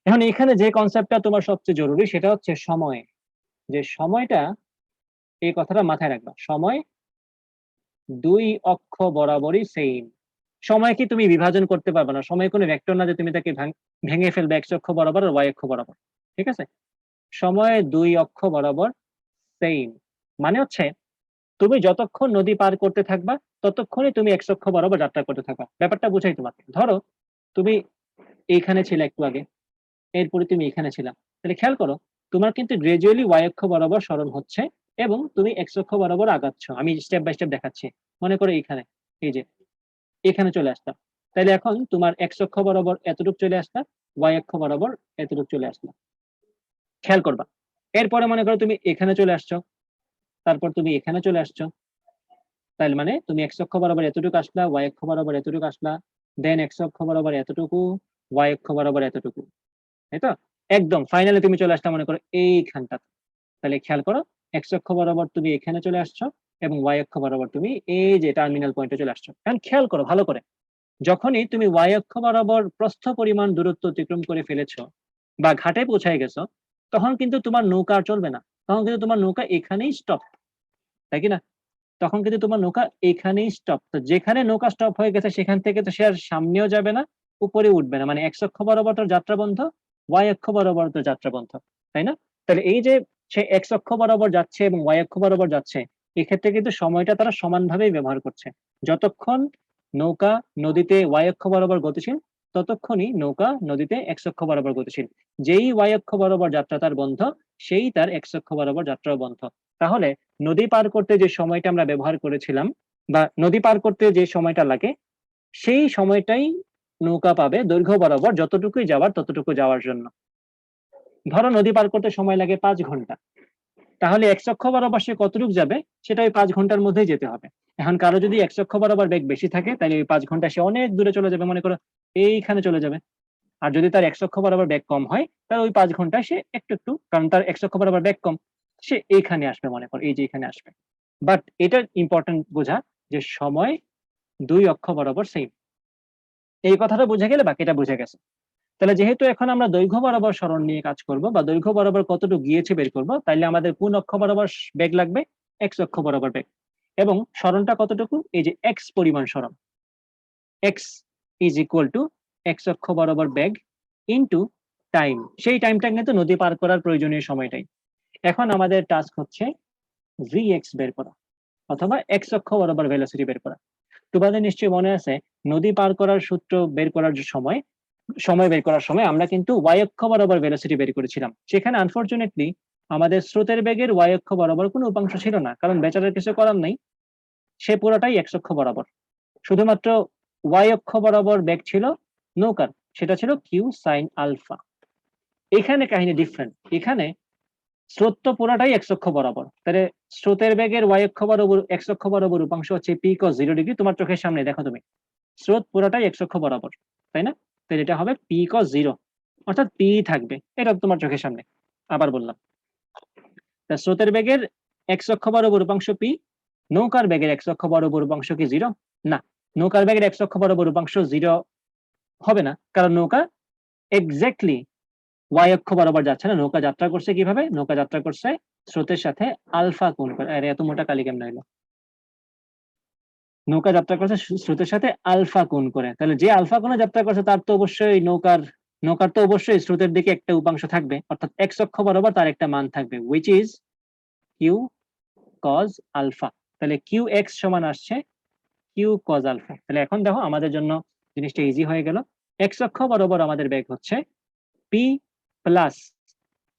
এখন এখানে যে কনসেপ্টটা তোমার সবচেয়ে জরুরি সেটা হচ্ছে সময়, যে সময়টা, এই কথাটা মাথায় রাখবা, সময় দুই অক্ষ বরাবরই সেম। সময় কি তুমি বিভাজন করতে পারবে না, সময় কোনো ভেক্টর না যে তুমি তাকে ভেঙে ফেলবে এক্স অক্ষ বরাবর আর ওয়াই অক্ষ বরাবর। ঠিক আছে, সময় দুই অক্ষ বরাবর সেম, মানে হচ্ছে তুমি যতক্ষণ নদী পার করতে থাকবা ততক্ষণই তুমি এক্স অক্ষ বরাবর যাত্রা করতে থাকবা। ব্যাপারটা বুঝাই তোমাকে, ধরো তুমি এইখানে ছিলে একটু আগে, এরপরে তুমি এখানে ছিলা, তাহলে খেয়াল করো তোমার কিন্তু গ্রাজুয়ালি ওয়াই অক্ষ বরাবর সরণ হচ্ছে এবং তুমি এক্স অক্ষ বরাবর আগাচ্ছ। আমি স্টেপ বাই স্টেপ দেখাচ্ছি। মনে করো এইখানে, এই যে এখানে চলে আসতাম, তাহলে এখন তোমার এক্স অক্ষ বরাবর এতটুকু চলে আসলাম, ওয়াই অক্ষ বরাবর এতটুকু চলে আসলাম। খেয়াল করবা, এরপরে মনে করো তুমি এখানে চলে আসছো, তারপর তুমি এখানে চলে আসছো, তাহলে মানে তুমি এক্স অক্ষ বরাবর এতটুকু আসলা, ওয়াই অক্ষ বরাবর এতটুকু আসলা, দেন এক্স অক্ষ বরাবর এতটুকু, ওয়াই অক্ষ বরাবর এতটুকু, তাই তো? একদম ফাইনালি তুমি চলে আসলা মনে করো এইখানটা। তাহলে খেয়াল করো, এক্স অক্ষ বরাবর তুমি এখানে চলে আসছো এবং ওয়াই অক্ষ বরাবর তুমি এই যে টার্মিনাল পয়েন্টে চলে আসছো। কারণ খেয়াল করো ভালো করে, যখনই তুমি ওয়াই অক্ষ বরাবর প্রস্থ পরিমাণ দূরত্ব অতিক্রম করে ফেলেছো বা ঘাটে পৌঁছায় গেছো, তখন কিন্তু তোমার নৌকা আর চলবে না, তখন কিন্তু তোমার নৌকা এখানেই স্টপ, তাই কি না? তখন কিন্তু তোমার নৌকা এখানেই স্টপ। তো যেখানে নৌকা স্টপ হয়ে গেছে সেখান থেকে তো সে আর সামনেও যাবে না, উপরে উঠবে না, মানে এক্স অক্ষ বরাবর তোর যাত্রা বন্ধ, ওয়াই অক্ষ বরাবর তোর যাত্রা বন্ধ, তাই না? তাহলে এই যে সে এক্স অক্ষ বরাবর যাচ্ছে এবং ওয়াই অক্ষ বরাবর যাচ্ছে, এক্ষেত্রে কিন্তু সময়টা তারা সমানভাবেই ব্যবহার করছে। যতক্ষণ নৌকা নদীতে ওয়াই অক্ষ বরাবর গতিশীল, ততক্ষণই নৌকা নদীতে এক্স অক্ষ বরাবর গতিশীল। যেই ওয়াই অক্ষ বরাবর যাত্রা তার বন্ধ, সেই তার এক্স অক্ষ বরাবর যাত্রাও বন্ধ। তাহলে নদী পার করতে যে সময়টা আমরা ব্যবহার করেছিলাম, বা নদী পার করতে যে সময়টা লাগে, সেই সময়টাই নৌকা পাবে দৈর্ঘ্য বরাবর যতটুকুই যাওয়ার ততটুকু যাওয়ার জন্য। ধরো নদী পার করতে সময় লাগে 5 ঘন্টা, তাহলে এক্স অক্ষ বরাবর সে কতটুকু যাবে সেটা ওই 5 ঘন্টার মধ্যেই যেতে হবে। এখন কারো যদি এক্স অক্ষ বরাবর বেগ বেশি থাকে, তাহলে ওই 5 ঘন্টা সে অনেক দূরে চলে যাবে, মনে করো এইখানে চলে যাবে। আর যদি তার এক্স অক্ষ বরাবর বেগ কম হয়, তাহলে ওই 5 ঘন্টা সে একটু একটু, কারণ তার এক্স অক্ষ বরাবর বেগ কম, সে এইখানে আসবে, মনে করো এই যে এখানে আসবে। বাট এটা ইম্পর্টেন্ট বোঝা যে সময় দুই অক্ষ বরাবর সেম। এই কথাটা বুঝে গেলে বাকিটা বুঝে গেছে। তাহলে যেহেতু এখন আমরা দৈর্ঘ্য বরাবর সরণ নিয়ে কাজ করব, বা দৈর্ঘ্য বরাবর কতটুকু গিয়েছে বের করব, তাইলে আমাদের কোন অক্ষ বরাবর বেগ লাগবে? এক্স অক্ষ বরাবর বেগ। এবং সরণটা কতটুকু? এই যে এক্স পরিমাণ সরণ, x is equal two x অক্ষ বরাবর বেগ ইনটু টাইম। সেই টাইমটা কিন্তু নদী পার করার প্রয়োজনীয় সময়টাই। এখন আমাদের টাস্ক হচ্ছে ভি এক্স বের করা, অথবা এক্স অক্ষ বরাবর ভেলোসিটি বের করা। তোমাদের নিশ্চয়ই মনে আছে, নদী পার করার সূত্র বের করার সময় সময় বের করার সময় আমরা কিন্তু ওয়াই অক্ষ বরাবর ভেলোসিটি বের করেছিলাম, সেখানে আনফরচুনেটলি আমাদের স্রোতের বেগের ওয়াই অক্ষ বরাবর কোনো উপাংশ ছিল না, কারণ বেচারার কিছু করার নাই, সে পুরোটাই এক্স অক্ষ বরাবর। শুধুমাত্র ওয়াই অক্ষ বরাবর বেগ ছিল নৌকার, সেটা ছিল কিউ সাইন আলফা। এখানে কাহিনী ডিফারেন্ট, এখানে স্রোত তো পুরাটাই এক্স অক্ষ বরাবর, তাহলে স্রোতের বেগের ওয়াই অক্ষ বরাবর এক্স অক্ষ বরাবর উপাংশ হচ্ছে পি কস 0 ডিগ্রি। তোমার চোখের সামনে দেখো তুমি, স্রোত পুরাটাই এক্স অক্ষ বরাবর, তাই না? তাহলে এটা হবে পি কস 0, অর্থাৎ পি থাকবে, এটা তোমার চোখের সামনে। আবার বললাম, স্রোতের বেগের এক্স অক্ষ বরাবর উপাংশ পি, নৌকার বেগের এক্স অক্ষ বরাবর উপাংশ কি 0? না, নৌকার বেগের এক্স অক্ষ বরাবর উপাংশ 0 হবে না, কারণ নৌকা এক্স্যাক্টলি ওয়াই অক্ষ বরাবর যাচ্ছে না। নৌকা যাত্রা করছে কিভাবে? নৌকা যাত্রা করছে স্রোতের সাথে আলফা কোণ করে। আরে এত মোটা কালি কেমন হইলো? নৌকা যাত্রা করছে স্রোতের সাথে আলফা কোণ করে, তাহলে যে আলফা কোণে যাত্রা করছে তার তো অবশ্যই নৌকার তো অবশ্যই স্রোতের দিকে একটা উপাংশ থাকবে, অর্থাৎ এক্স অক্ষ বরাবর তার একটা মান থাকবে, which is Q cos alpha. তাহলে কিউ এক্স সমান আসছে কিউ কজ আলফা। তাহলে এখন দেখো আমাদের জন্য জিনিসটা ইজি হয়ে গেল। এক্স অক্ষ বরাবর আমাদের বেগ হচ্ছে P plus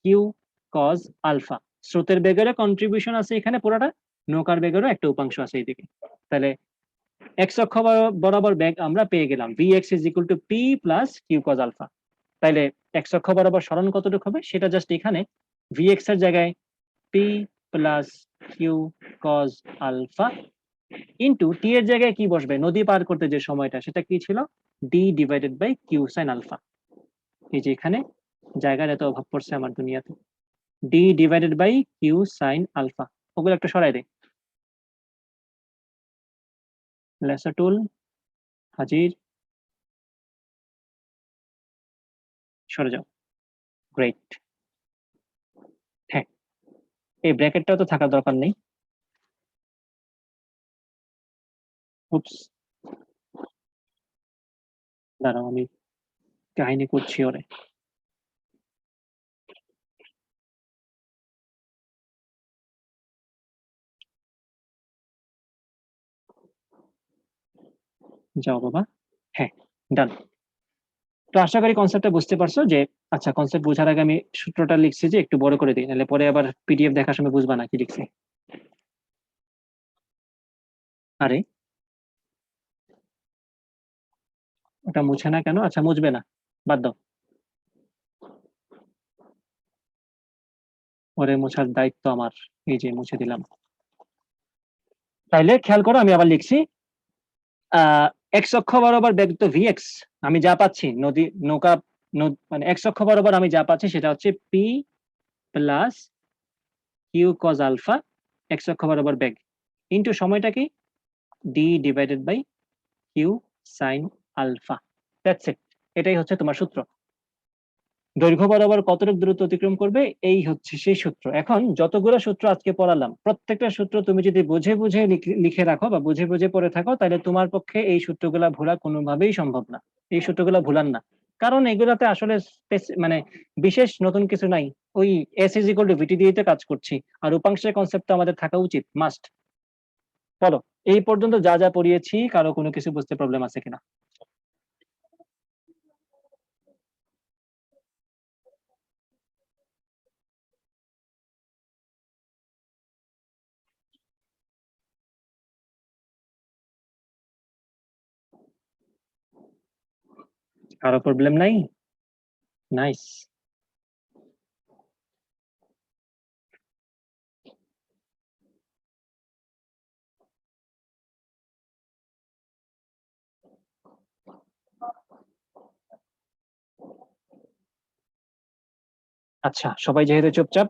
Q cos alpha. স্রোতের বেগেরও কন্ট্রিবিউশন আছে এখানে পুরোটা, নৌকার বেগেরও একটা উপাংশ আছে এইদিকে। তাহলে এক্স অক্ষ বরাবর বেগ আমরা পেয়ে গেলাম vx is equal to P plus Q cos alpha. তাইলে এক্স অক্ষ বরাবর সরণ কতটুকু হবে সেটা জাস্ট এখানে vx এর জায়গায় P plus Q cos alpha into T এর জায়গায় কি বসবে? নদী পার করতে যে সময়টা, সেটা কি ছিল? D divided by Q sine alpha. এই যে এখানে জায়গার এত অভাব পড়ছে আমার দুনিয়াতে, D divided by Q sine alpha. ওগুলো একটা সরাই দে, লেসার টুল হাজির, সরে যাও। গ্রেট। হ্যাঁ, এই ব্র্যাকেটটাও তো থাকার দরকার নেই। উপস, দাঁড়াও আমি কাহিনী করছি ওরে। যাও বাবা। হ্যাঁ, ডান। তো আশা করি কনসেপ্টটা বুঝতে পারছো যে, আচ্ছা কনসেপ্ট বোঝার আগে আমি সূত্রটা লিখছি যে একটু বড় করে দিই, নাহলে পরে আবার পিডিএফ দেখার সময় বুঝবা না কি লিখছি। আরে ওটা মুছে না কেন? আচ্ছা মুছবে না, বাদ দাও, ওরে মোছার দায়িত্ব আমার। এই যে মুছে দিলাম। তাইলে খেয়াল করো আমি আবার লিখছি, এক্স অক্ষ বরাবর বেগ তো vx, আমি যা পাচ্ছি নৌকা মানে এক্স অক্ষ বরাবর আমি যা পাচ্ছি সেটা হচ্ছে P plus Q cos alpha, X অক্ষ বরাবর বেগ, ইন্টু সময়টা কি? D divided by Q sine alpha. That's it, এটাই হচ্ছে তোমার সূত্র। দৈর্ঘ্য বরাবর কতটুকু দূরত্ব অতিক্রম করবে, এই হচ্ছে সেই সূত্র। এখন যতগুলো সূত্র আজকে পড়ালাম, প্রত্যেকটা সূত্র তুমি যদি বুঝে বুঝে লিখে রাখো বা বুঝে বুঝে পড়ে থাকো, তাহলে তোমার পক্ষে এই সূত্রগুলা ভোলা কোনোভাবেই সম্ভব না। এই সূত্রগুলা ভুলান না, কারণ এগুলাতে আসলে মানে বিশেষ নতুন কিছু নাই। ওই এস ইজ ইকুয়াল টু ভিটি দিয়ে কাজ করছি, আর উপাংশের কনসেপ্ট আমাদের থাকা উচিত, মাস্ট। বলো, এই পর্যন্ত যা যা পড়িয়েছি কারো কোনো কিছু বুঝতে প্রবলেম আছে কিনা? কারো প্রবলেম নাই? নাইস। আচ্ছা, সবাই যেহেতু চুপচাপ,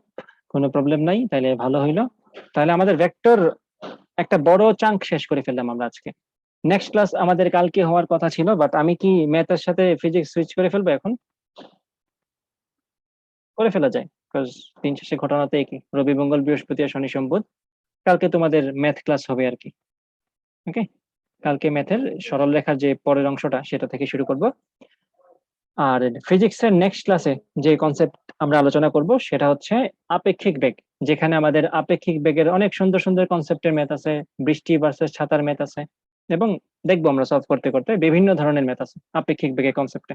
কোনো প্রবলেম নাই, তাহলে ভালো হইলো। তাহলে আমাদের ভেক্টর একটা বড় চাঙ্ক শেষ করে ফেললাম আমরা আজকে। নেক্সট ক্লাস আমাদের কালকে হওয়ার কথা ছিল, বাট আমি কি ম্যাথের সাথে ফিজিক্স সুইচ করে ফেলবো এখন? করে ফেলা যায়, বিকজ দিন শেষে ঘটনা তো একই, রবি মঙ্গল বৃহস্পতি আর শনি সোম বুধ। কালকে তোমাদের ম্যাথ ক্লাস হবে আর কি। ওকে, কালকে ম্যাথের সরল রেখার যে পরের অংশটা সেটা থেকে শুরু করব। আর ফিজিক্সের নেক্সট ক্লাসে যে কনসেপ্ট আমরা আলোচনা করব সেটা হচ্ছে আপেক্ষিক বেগ, যেখানে আমাদের আপেক্ষিক বেগের অনেক সুন্দর সুন্দর কনসেপ্টের ম্যাথ আছে, বৃষ্টি ভার্সেস ছাতার ম্যাথ আছে। এবং দেখবো আমরা সলভ করতে করতে বিভিন্ন ধরনের ম্যাথ আছে আপেক্ষিক বেগের কনসেপ্টে।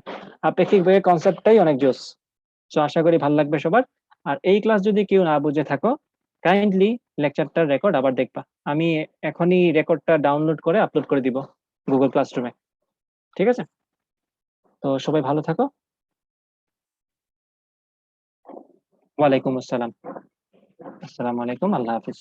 আপেক্ষিক বেগের কনসেপ্টটাই অনেক জোস। তো আশা করি ভালো লাগবে সবার। আর এই ক্লাস যদি কেউ না বুঝে থাকো, কাইন্ডলি লেকচারটার রেকর্ড আবার দেখবা। আমি এখনই রেকর্ডটা ডাউনলোড করে আপলোড করে দিব গুগল ক্লাসরুমে। ঠিক আছে? তো সবাই ভালো থাকো। ওয়ালাইকুম আসসালাম। আসসালামু আলাইকুম। আল্লাহ হাফিজ।